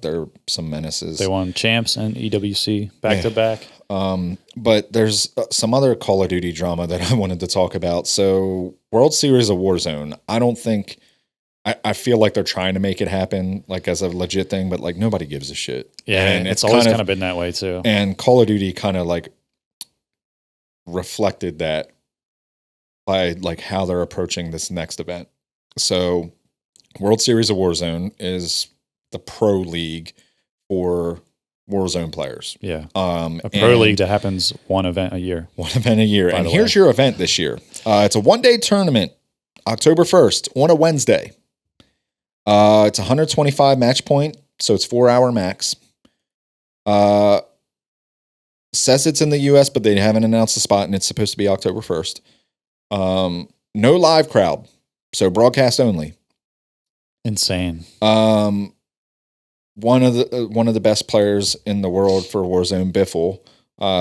They're some menaces. They won champs and EWC back to back. But there's some other Call of Duty drama that I wanted to talk about. So World Series of Warzone, I don't think, I feel like they're trying to make it happen like as a legit thing, but like nobody gives a shit. Yeah, and it's always kind of been that way too. And Call of Duty kind of like reflected that by like how they're approaching this next event. So World Series of Warzone is the pro league for Warzone players. Yeah. A pro league that happens one event a year. One event a year. And here's way. your event this year. It's a 1-day tournament, October 1st on a Wednesday. It's 125 match point, so it's 4-hour max. Says it's in the US, but they haven't announced the spot, and it's supposed to be October 1st. No live crowd, so broadcast only. Insane. One of the best players in the world for Warzone, Biffle,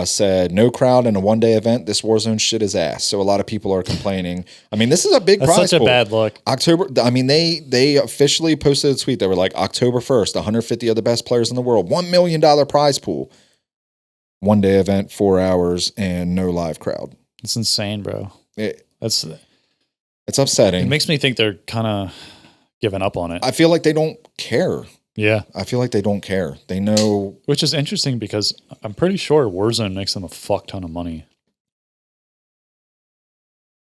said, "No crowd in a 1-day event. This Warzone shit is ass." So a lot of people are complaining. I mean, this is a big That's prize such pool. a bad look. October. I mean, they officially posted a tweet. They were like, October 1st, 150 of the best players in the world, $1 million prize pool. 1-day event, 4 hours, and no live crowd. It's insane, bro. It's upsetting. It makes me think they're kind of giving up on it. I feel like they don't care. Yeah. I feel like they don't care. They know. Which is interesting because I'm pretty sure Warzone makes them a fuck ton of money.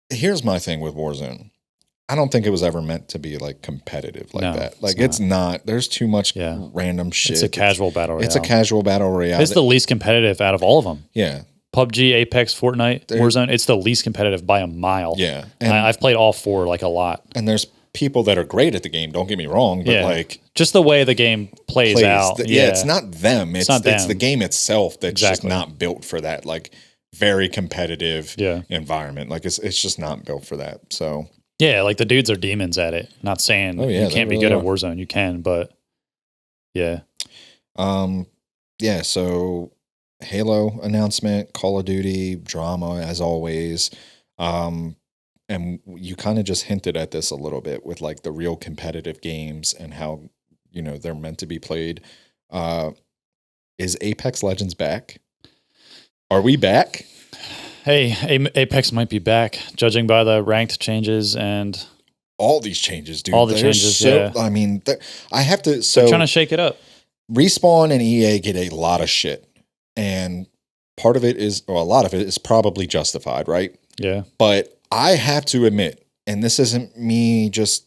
Here's my thing with Warzone. I don't think it was ever meant to be like competitive like No, that. Like it's it's not. There's too much random shit. It's a casual battle royale. It's a casual battle royale. It's the least competitive out of all of them. Yeah. PUBG, Apex, Fortnite, Warzone. It's the least competitive by a mile. Yeah. I've played all four like a lot. And there's people that are great at the game. Don't get me wrong, but like just the way the game plays out. It's not them. It's not them. It's the game itself that's just not built for that. Like very competitive environment. Like it's just not built for that. So yeah, like the dudes are demons at it. Not saying you can't be good at Warzone. You can, but yeah. Yeah. So Halo announcement, Call of Duty drama as always. And you kind of just hinted at this a little bit with like the real competitive games and how, they're meant to be played. Is Apex Legends back? Are we back? Hey, Apex might be back, judging by the ranked changes and all these changes, dude. All the changes, I mean, I have to. So they're trying to shake it up. Respawn and EA get a lot of shit, and part of it is, or a lot of it is probably justified, right? Yeah. But I have to admit, and this isn't me just,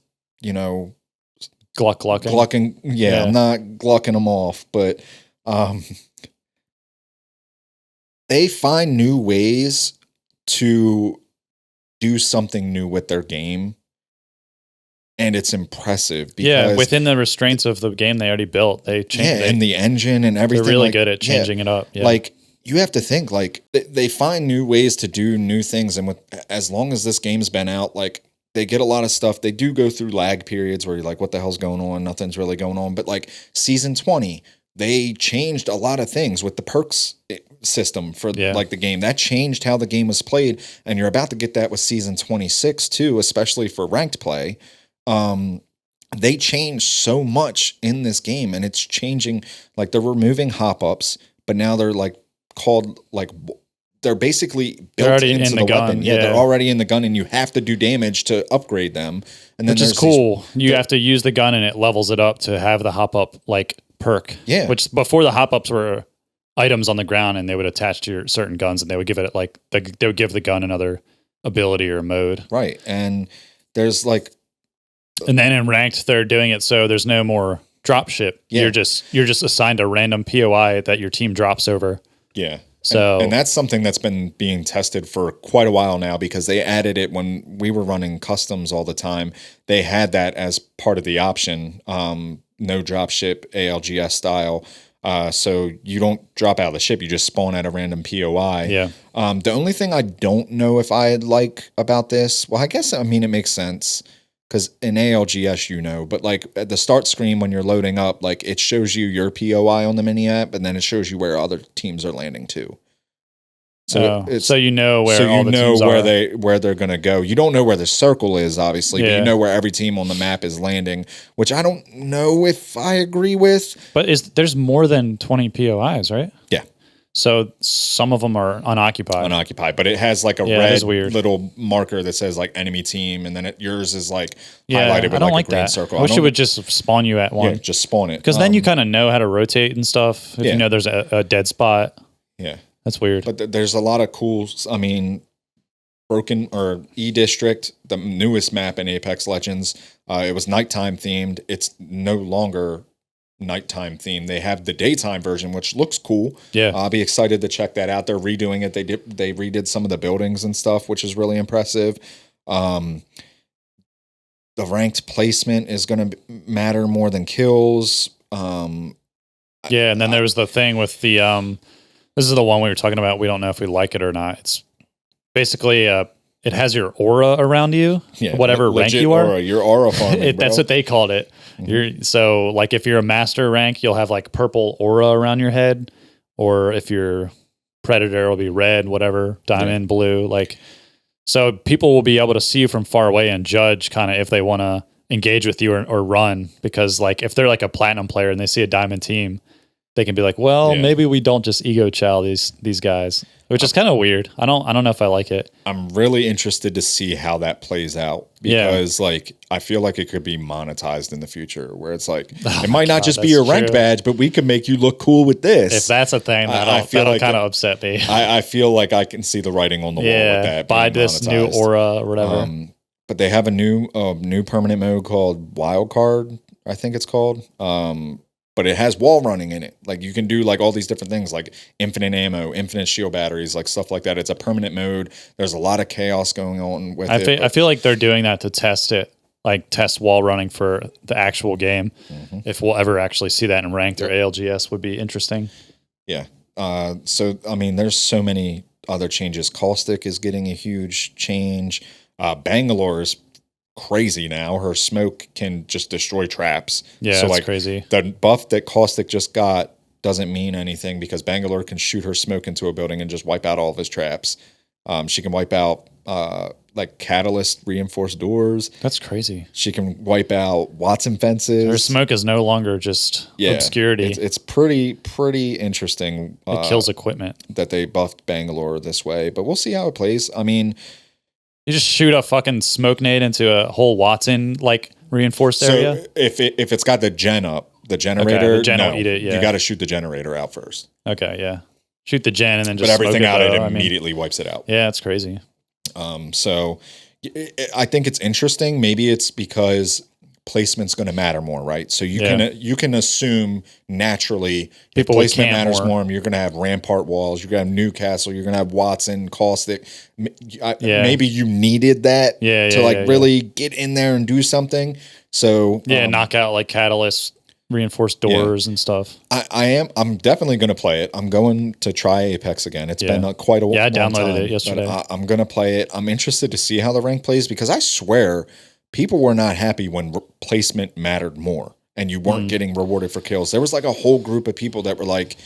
glucking. Yeah, I'm not glucking them off, but they find new ways to do something new with their game. And it's impressive. Because within the restraints of the game they already built, they changed and the engine and everything. They're really good at changing it up. Yeah. Like, you have to think, like, they find new ways to do new things. And as long as this game's been out, like, they get a lot of stuff. They do go through lag periods where you're like, what the hell's going on? Nothing's really going on. But, like, Season 20, they changed a lot of things with the perks system for like the game. That changed how the game was played. And you're about to get that with Season 26 too, especially for ranked play. They changed so much in this game, and it's changing. Like, they're removing hop-ups, but now they're like called, like, they're basically built into the weapon. Yeah, they're already in the gun, and you have to do damage to upgrade them. And then which is cool. You have to use the gun, and it levels it up to have the hop-up like perk. Yeah. Which before the hop-ups were items on the ground, and they would attach to your certain guns, and they would give it like they would give the gun another ability or mode. Right, and there's like. And then in ranked, they're doing it so there's no more drop ship. Yeah. You're just assigned a random POI that your team drops over. Yeah. So and that's something that's been being tested for quite a while now, because they added it when we were running customs all the time. They had that as part of the option, no drop ship, ALGS style. So you don't drop out of the ship, you just spawn at a random POI. Yeah. The only thing I don't know if I like about this, well, I guess, I mean, it makes sense. because in ALGS, but like at the start screen when you're loading up, like it shows you your POI on the mini app, and then it shows you where other teams are landing too. So you know where all the teams where they're going to go. You don't know where the circle is, obviously, but you know where every team on the map is landing, which I don't know if I agree with. But there's more than 20 POIs, right? Yeah. So some of them are unoccupied. But it has like a red weird little marker that says like enemy team, and then yours is like highlighted with like a green circle. I wish it would just spawn you at one. Yeah, just spawn it. Because then you kind of know how to rotate and stuff. If you know there's a dead spot. Yeah. That's weird. But there's a lot of cool, Broken or E-District, the newest map in Apex Legends, it was nighttime themed. It's no longer nighttime themed. They have the daytime version, which looks cool. Yeah. I'll be excited to check that out. They're redoing it. They redid some of the buildings and stuff, which is really impressive. The ranked placement is going to matter more than kills. And then there was the thing with the this is the one we were talking about. We don't know if we like it or not. It's basically it has your aura around you, whatever rank you are. Aura, your aura farming, That's what they called it. So like if you're a master rank, you'll have like purple aura around your head, or if you're predator, it'll be red, whatever, diamond, blue. Like, so people will be able to see you from far away and judge kind of if they want to engage with you or run. Because like if they're like a platinum player and they see a diamond team, they can be like, well, maybe we don't just ego chow these guys, which is kind of weird. I don't know if I like it. I'm really interested to see how that plays out, because like I feel like it could be monetized in the future, where it's like it might not just be your rank badge, but we can make you look cool with this. If that's a thing, that'll kind of upset me. I feel like I can see the writing on the wall with that. Buy this new aura or whatever. But they have a new permanent mode called Wildcard, I think it's called. But it has wall running in it. Like you can do like all these different things, like infinite ammo, infinite shield batteries, like stuff like that. It's a permanent mode. There's a lot of chaos going on with it. I feel like they're doing that to test it, like test wall running for the actual game. If we'll ever actually see that in ranked or ALGS would be interesting. Yeah. So, I mean, there's so many other changes. Caustic is getting a huge change. Bangalore is crazy now. Her smoke can just destroy traps. Yeah, so that's crazy. The buff that Caustic just got doesn't mean anything, because Bangalore can shoot her smoke into a building and just wipe out all of his traps. She can wipe out like catalyst reinforced doors. That's crazy. She can wipe out Watson fences. Her smoke is no longer just obscurity. It's pretty interesting. It kills equipment. That they buffed Bangalore this way, but we'll see how it plays. I mean, you just shoot a fucking smoke nade into a whole Watson like reinforced area. So if it's got the gen up, the generator, the gen will eat it. Yeah, you got to shoot the generator out first. Okay, yeah, shoot the gen and then just. But everything smoke out, it immediately wipes it out. Yeah, it's crazy. So I think it's interesting. Maybe it's because placement's going to matter more, right? So you can assume naturally if placement matters more. You're going to have Rampart walls. You're going to have Newcastle. You're going to have Watson, Caustic. Maybe you needed that to really get in there and do something. So knock out like catalyst, reinforced doors and stuff. I'm definitely going to play it. I'm going to try Apex again. It's been quite a while. Yeah, I downloaded it yesterday. I'm going to play it. I'm interested to see how the rank plays, because I swear people were not happy when placement mattered more and you weren't getting rewarded for kills. There was like a whole group of people that were like,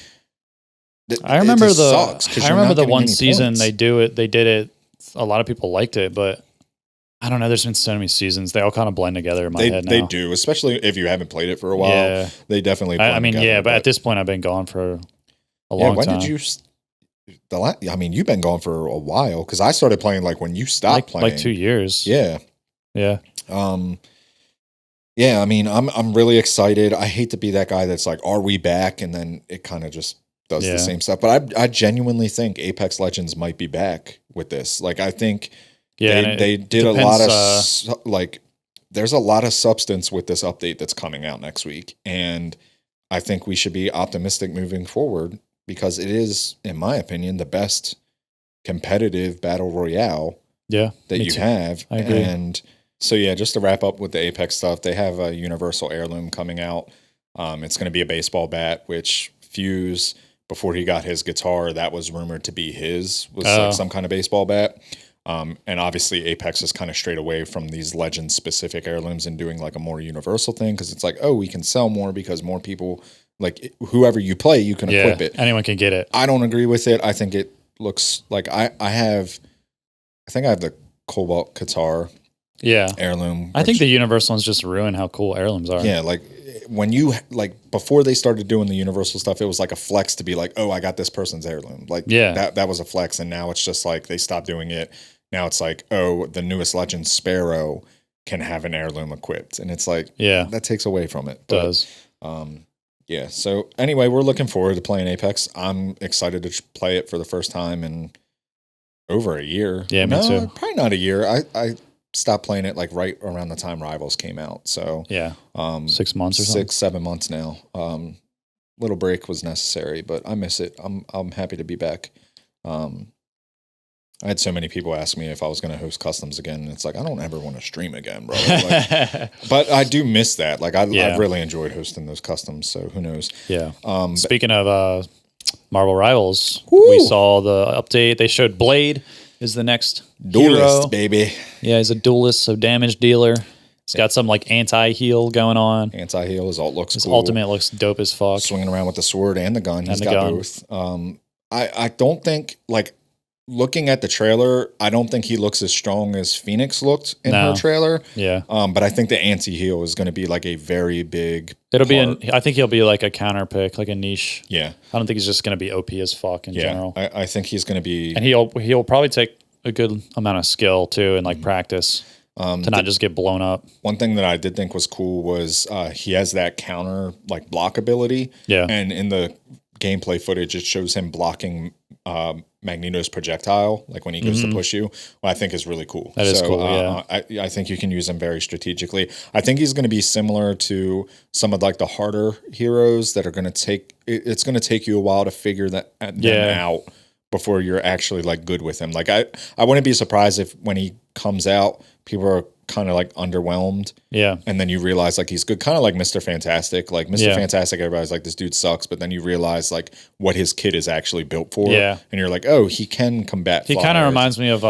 I remember the one season they did it. A lot of people liked it, but I don't know. There's been so many seasons. They all kind of blend together in my head now. They do, especially if you haven't played it for a while. Yeah. They definitely blend together, but at this point I've been gone for a long time. When did you you've been gone for a while, because I started playing like when you stopped playing. Like 2 years. Yeah. Yeah. I'm really excited. I hate to be that guy that's like, are we back? And then it kind of just does the same stuff. But I genuinely think Apex Legends might be back with this. Like, I think they did a lot of there's a lot of substance with this update that's coming out next week. And I think we should be optimistic moving forward, because it is, in my opinion, the best competitive battle royale that you have. I agree. And so, just to wrap up with the Apex stuff, they have a Universal Heirloom coming out. It's going to be a baseball bat, which Fuse, before he got his guitar, that was rumored to be his, was like some kind of baseball bat. And obviously Apex is kind of straight away from these legend specific heirlooms and doing like a more universal thing. Cause it's like, oh, we can sell more because more people, like whoever you play, you can equip it. Anyone can get it. I don't agree with it. I think it looks like I think I have the Cobalt Qatar heirloom. I think the universal ones just ruin how cool heirlooms are. Yeah, like when you like before they started doing the universal stuff, it was like a flex to be like, oh, I got this person's heirloom. Like that was a flex, and now it's just like they stopped doing it. Now it's like, oh, the newest legend Sparrow can have an heirloom equipped, and it's like, that takes away from it. But, does. Yeah. So anyway, we're looking forward to playing Apex. I'm excited to play it for the first time in over a year. Yeah, me too. Probably not a year. I stopped playing it like right around the time Rivals came out. So 6 months or something. 6-7 months now. Little break was necessary, but I miss it. I'm happy to be back. I had so many people ask me if I was going to host customs again, and it's like I don't ever want to stream again, bro. Like, but I do miss that. Like I've really enjoyed hosting those customs. So who knows? Yeah. Speaking of Marvel Rivals, we saw the update. They showed Blade is the next duelist, hero. baby. Yeah, he's a duelist, so damage dealer. He's got some like anti-heal going on. Anti-heal. His ult looks His cool. ultimate looks dope as fuck. Swinging around with the sword and the gun. He's got both. I don't think like. Looking at the trailer, I don't think he looks as strong as Phoenix looked in her trailer. Yeah. But I think the anti-heal is going to be like a very big I think he'll be like a counter pick, like a niche. Yeah. I don't think he's just going to be OP as fuck in general. I think he's going to be... And he'll probably take a good amount of skill too and like practice to not just get blown up. One thing that I did think was cool was he has that counter like block ability. Yeah. And in the gameplay footage, it shows him blocking Magneto's projectile, like when he goes to push you, I think is really cool. That is cool, I think you can use him very strategically. I think he's going to be similar to some of like the harder heroes that are going to take, it's going to take you a while to figure them out before you're actually like good with him. Like I wouldn't be surprised if when he comes out, people are kind of like underwhelmed. Yeah. And then you realize like he's good, kind of like Mr. Fantastic. Like Mr. Fantastic, everybody's like, this dude sucks, but then you realize like what his kit is actually built for. Yeah. And you're like, oh, he can combat. He kind of reminds me of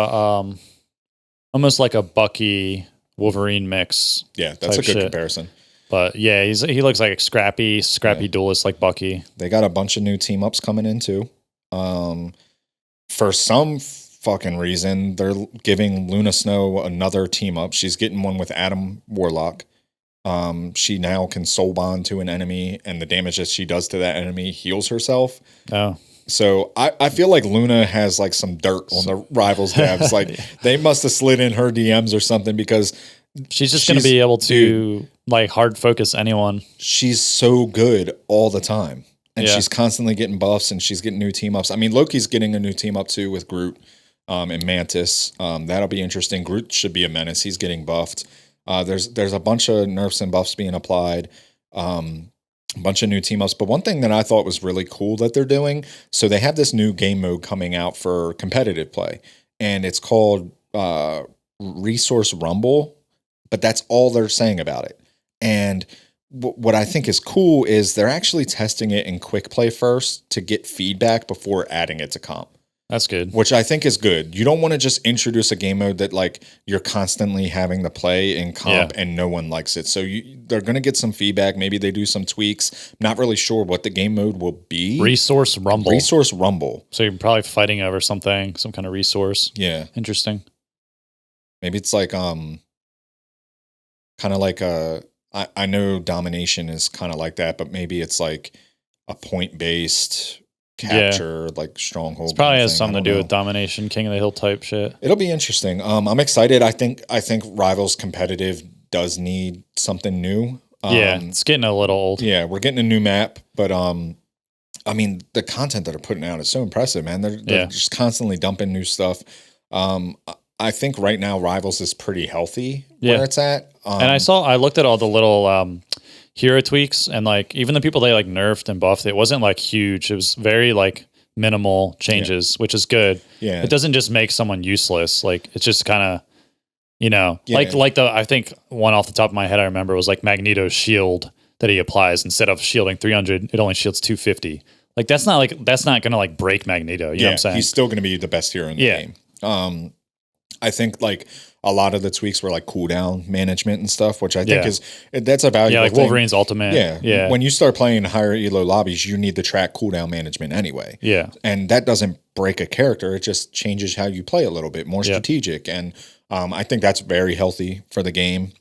almost like a Bucky Wolverine mix. Yeah, that's a good comparison. But yeah, he looks like a scrappy duelist like Bucky. They got a bunch of new team ups coming in too. For some fucking reason, they're giving Luna Snow another team up. She's getting one with Adam Warlock. She now can soul bond to an enemy, and the damage that she does to that enemy heals herself. Oh. So I feel like Luna has like some dirt on the Rivals devs. Like they must have slid in her DMs or something because she's just going to be able to like hard focus anyone. She's so good all the time. And she's constantly getting buffs and she's getting new team ups. I mean, Loki's getting a new team up too with Groot and Mantis. That'll be interesting. Groot should be a menace. He's getting buffed. There's a bunch of nerfs and buffs being applied. A bunch of new team ups. But one thing that I thought was really cool that they're doing, so they have this new game mode coming out for competitive play. And it's called Resource Rumble. But that's all they're saying about it. And what I think is cool is they're actually testing it in quick play first to get feedback before adding it to comp. That's good. Which I think is good. You don't want to just introduce a game mode that like you're constantly having to play in comp and no one likes it. So they're going to get some feedback. Maybe they do some tweaks. Not really sure what the game mode will be. Resource Rumble. Resource Rumble. So you're probably fighting over something, some kind of resource. Yeah. Interesting. Maybe it's like kind of like I know domination is kind of like that, but maybe it's like a point-based capture, like stronghold. It probably has something to do with domination, King of the Hill type shit. It'll be interesting. I'm excited. I think Rivals competitive does need something new. It's getting a little old. Yeah, we're getting a new map, but I mean, the content that they're putting out is so impressive, man. They're just constantly dumping new stuff. I think right now Rivals is pretty healthy where it's at. And I looked at all the little hero tweaks and like even the people they like nerfed and buffed, it wasn't like huge. It was very like minimal changes, which is good. Yeah. It doesn't just make someone useless. Like it's just kind of, like I think one off the top of my head I remember was like Magneto's shield that he applies. Instead of shielding 300, it only shields 250. Like that's not going to like break Magneto. You know what I'm saying? He's still going to be the best hero in the game. I think like a lot of the tweaks were like cooldown management and stuff, which I think Yeah. that's a valuable Yeah, like thing. Wolverine's ultimate. Yeah. When you start playing higher elo lobbies, you need to track cooldown management anyway. Yeah. And that doesn't break a character. It just changes how you play a little bit more Yeah. strategic. And I think that's very healthy for the game.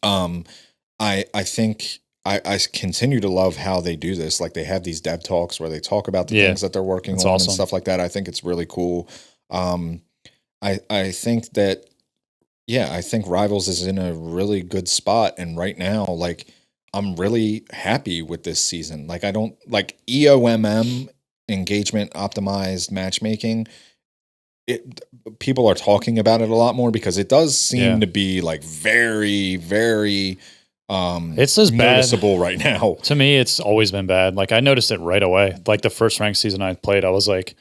I think I continue to love how they do this. Like they have these dev talks where they talk about the Yeah. things that they're working That's on awesome. and stuff like that. I think it's really cool. I think that, yeah, I think Rivals is in a really good spot. And right now, like, I'm really happy with this season. Like, I don't like EOMM, engagement optimized matchmaking. People are talking about it a lot more because it does seem to be like very, very It's as bad noticeable right now. to me. It's always been bad. Like I noticed it right away. Like the first ranked season I played, I was like,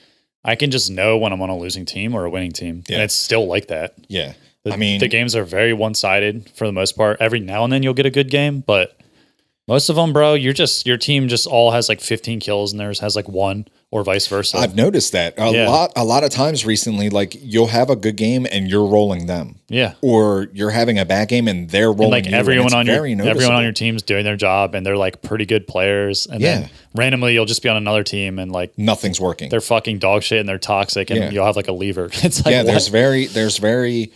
I can just know when I'm on a losing team or a winning team, Yeah. and it's still like that. Yeah. I mean, the games are very one sided for the most part. Every now and then you'll get a good game, but most of them, bro, your team just all has like 15 kills and theirs has like 1, or vice versa. I've noticed that a lot of times recently. Like you'll have a good game and you're rolling them, or you're having a bad game and they're rolling. And like you, everyone on noticeable. your team's doing their job and they're like pretty good players. And then randomly you'll just be on another team and like nothing's working. They're fucking dog shit and they're toxic and you'll have like a lever. It's like there's very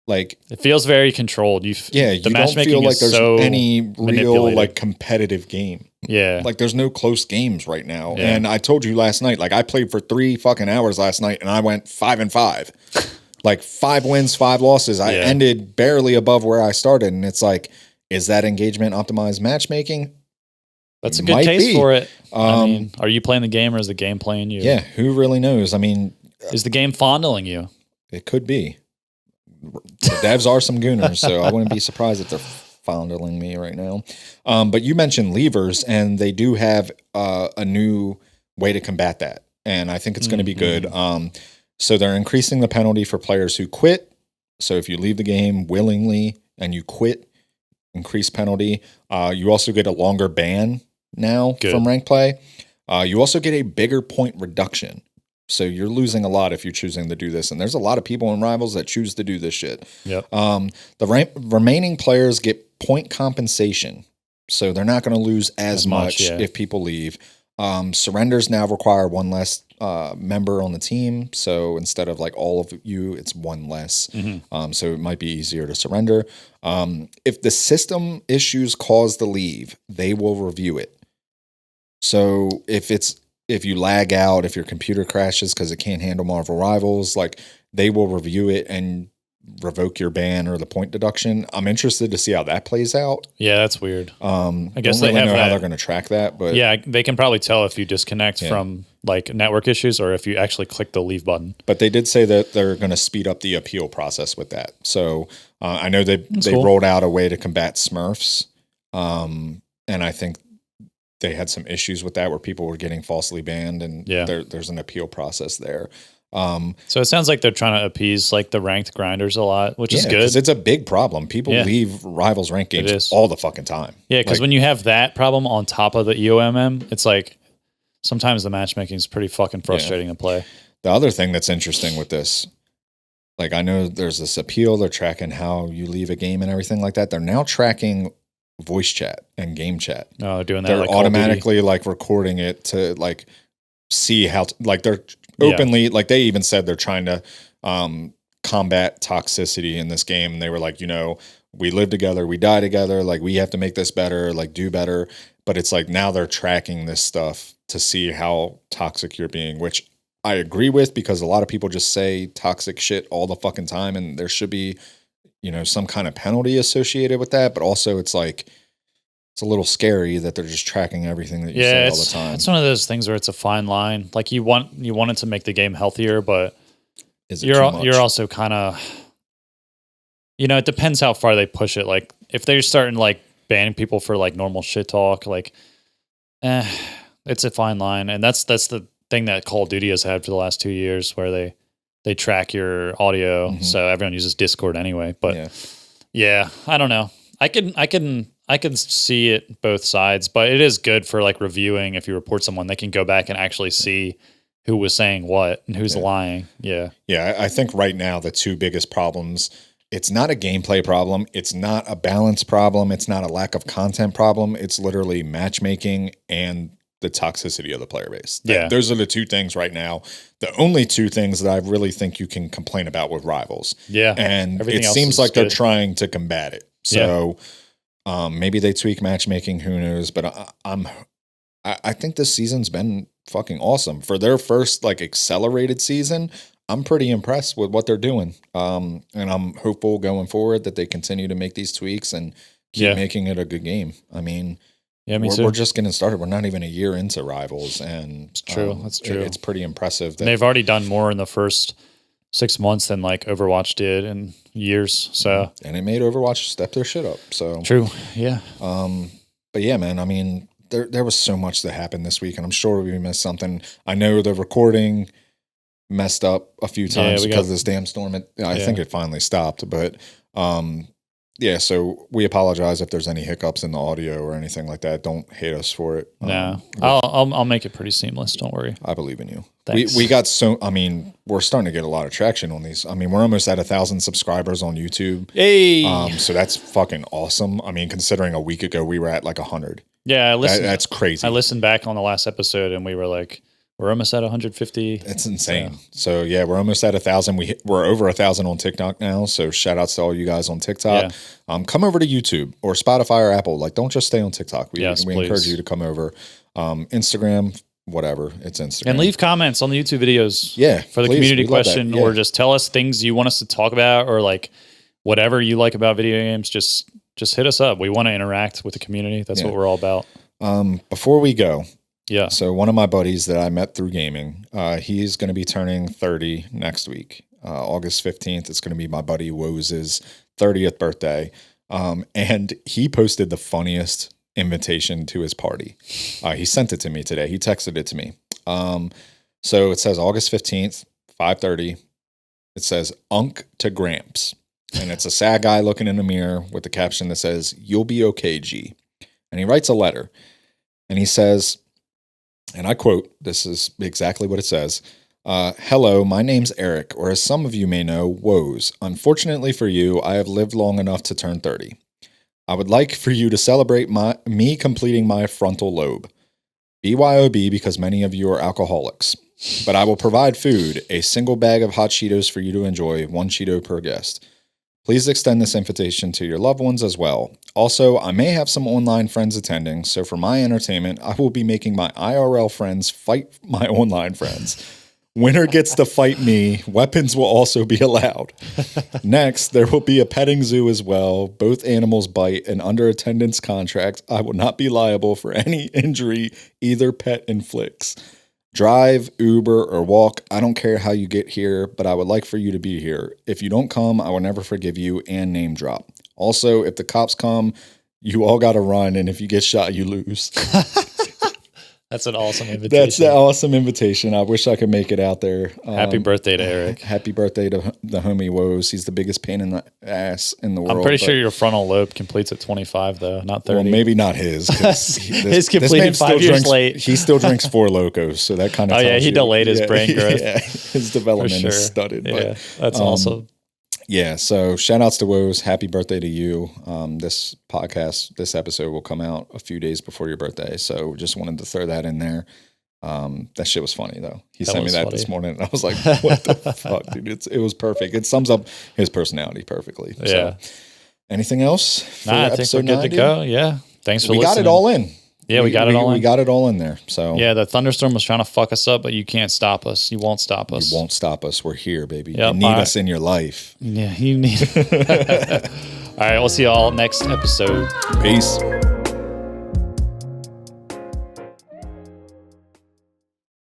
like it feels very controlled. You don't feel like there's any real like competitive game. Yeah. Like there's no close games right now. Yeah. And I told you last night, like I played for 3 fucking hours last night and I went 5-5. Like 5 wins, 5 losses. I ended barely above where I started. And it's like, is that engagement optimized matchmaking? That's a good case for it. I mean, are you playing the game or is the game playing you? Yeah. Who really knows? I mean, is the game fondling you? It could be. The devs are some gooners, so I wouldn't be surprised if they're fondling me right now. But you mentioned levers, and they do have a new way to combat that, and I think it's going to be good. So they're increasing the penalty for players who quit. So if you leave the game willingly and you quit, increased penalty. You also get a longer ban now from rank play. You also get a bigger point reduction. So you're losing a lot if you're choosing to do this. And there's a lot of people in Rivals that choose to do this shit. Yep. The remaining players get point compensation. So they're not going to lose as much if people leave. Surrenders now require 1 less member on the team. So instead of like all of you, it's 1 less. So it might be easier to surrender. If the system issues cause the leave, they will review it. So if you lag out, if your computer crashes because it can't handle Marvel Rivals, like they will review it and revoke your ban or the point deduction. I'm interested to see how that plays out. Yeah, that's weird. I guess they know how they're going to track that, but yeah, they can probably tell if you disconnect from like network issues or if you actually click the leave button. But they did say that they're going to speed up the appeal process with that. So I know they rolled out a way to combat Smurfs, and I think they had some issues with that where people were getting falsely banned, and there's an appeal process there. So it sounds like they're trying to appease like the ranked grinders a lot, which is good. Because it's a big problem. People leave Rivals ranked games all the fucking time. Yeah, because when you have that problem on top of the EOMM, it's like sometimes the matchmaking is pretty fucking frustrating to play. The other thing that's interesting with this, like I know there's this appeal, they're tracking how you leave a game and everything like that. They're now tracking voice chat and game chat. Oh, they're doing that. They're like automatically like recording it to like see how like they're openly like they even said they're trying to combat toxicity in this game. And they were like, we live together, we die together, like we have to make this better, like do better. But it's like now they're tracking this stuff to see how toxic you're being, which I agree with because a lot of people just say toxic shit all the fucking time, and there should be some kind of penalty associated with that. But also it's like, it's a little scary that they're just tracking everything that you say all the time. It's one of those things where it's a fine line. Like you want it to make the game healthier, but you're also kind of, it depends how far they push it. Like if they're starting like banning people for like normal shit talk, like, it's a fine line. And that's the thing that Call of Duty has had for the last 2 years where they track your audio. So everyone uses Discord anyway, but I don't know. I can see it both sides, but it is good for like reviewing. If you report someone, they can go back and actually see who was saying what and who's lying. Yeah. Yeah, I think right now the two biggest problems, it's not a gameplay problem, it's not a balance problem, it's not a lack of content problem, it's literally matchmaking and the toxicity of the player base. Yeah. Those are the two things right now. The only two things that I really think you can complain about with Rivals. Yeah. And Everything it else seems is like they're good. trying to combat it. So maybe they tweak matchmaking, who knows, but I think this season's been fucking awesome. For their first like accelerated season, I'm pretty impressed with what they're doing. And I'm hopeful going forward that they continue to make these tweaks and keep making it a good game. I mean, we're just getting started. We're not even a year into Rivals, and It's true. That's true. It's pretty impressive. That And they've already done more in the first 6 months than like Overwatch did in years. So and it made Overwatch step their shit up. So true. Yeah. but yeah, man. I mean, there was so much that happened this week, and I'm sure we missed something. I know the recording messed up a few times because of this damn storm. I think it finally stopped, but yeah. So we apologize if there's any hiccups in the audio or anything like that. Don't hate us for it. No, I'll make it pretty seamless. Don't worry. I believe in you. Thanks. We got I mean, we're starting to get a lot of traction on these. I mean, we're almost at 1,000 subscribers on YouTube. Hey. So that's fucking awesome. I mean, considering a week ago we were at like 100. Yeah, That's crazy. I listened back on the last episode and we were like, we're almost at 150. It's insane. Yeah. So yeah, we're almost at 1,000. We're over 1,000 on TikTok now. So shout outs to all you guys on TikTok. Yeah. Come over to YouTube or Spotify or Apple. Like, don't just stay on TikTok. We encourage you to come over. Instagram, whatever. It's Instagram. And leave comments on the YouTube videos. Yeah, for the community question, or just tell us things you want us to talk about, or like whatever you like about video games. Just hit us up. We want to interact with the community. That's what we're all about. Before we go. Yeah. So one of my buddies that I met through gaming, he's going to be turning 30 next week, August 15th. It's going to be my buddy Woze's 30th birthday. And he posted the funniest invitation to his party. He sent it to me today. He texted it to me. So it says August 15th, 5:30. It says Unk to Gramps. And it's a sad guy looking in the mirror with the caption that says, "You'll be okay, G." And he writes a letter. And he says, and I quote, this is exactly what it says. Hello, my name's Eric, or as some of you may know, Woze. Unfortunately for you, I have lived long enough to turn 30. I would like for you to celebrate me completing my frontal lobe. BYOB, because many of you are alcoholics. But I will provide food, a single bag of hot Cheetos for you to enjoy, 1 Cheeto per guest. Please extend this invitation to your loved ones as well. Also, I may have some online friends attending, so for my entertainment, I will be making my IRL friends fight my online friends. Winner gets to fight me. Weapons will also be allowed. Next, there will be a petting zoo as well. Both animals bite, and under attendance contract, I will not be liable for any injury either pet inflicts. Drive, Uber, or walk, I don't care how you get here, but I would like for you to be here. If you don't come, I will never forgive you, and name drop. Also, if the cops come, you all got to run, and if you get shot, you lose. That's an awesome invitation. That's an awesome invitation. I wish I could make it out there. Happy birthday to Eric. Happy birthday to the homie Woze. He's the biggest pain in the ass in the world. I'm pretty sure your frontal lobe completes at 25, though, not 30. Well, maybe not his. His completed 5 years late. He still drinks 4 Locos, so that kind of. Oh yeah, he delayed his brain growth. Yeah, his development is studded. Yeah, that's awesome. Yeah, so shout outs to Woze. Happy birthday to you. This episode will come out a few days before your birthday. So just wanted to throw that in there. That shit was funny though. He sent me that this morning and I was like, what the fuck, dude? It was perfect. It sums up his personality perfectly. Yeah. So, anything else for I think we're good to go. Yeah. Thanks for listening. We got it all in. Yeah, we got it all in. We got it all in there. So yeah, the thunderstorm was trying to fuck us up, but you can't stop us. You won't stop us. You won't stop us. We're here, baby. Yep, you need us in your life. Yeah, you need. All right, we'll see y'all next episode. Peace.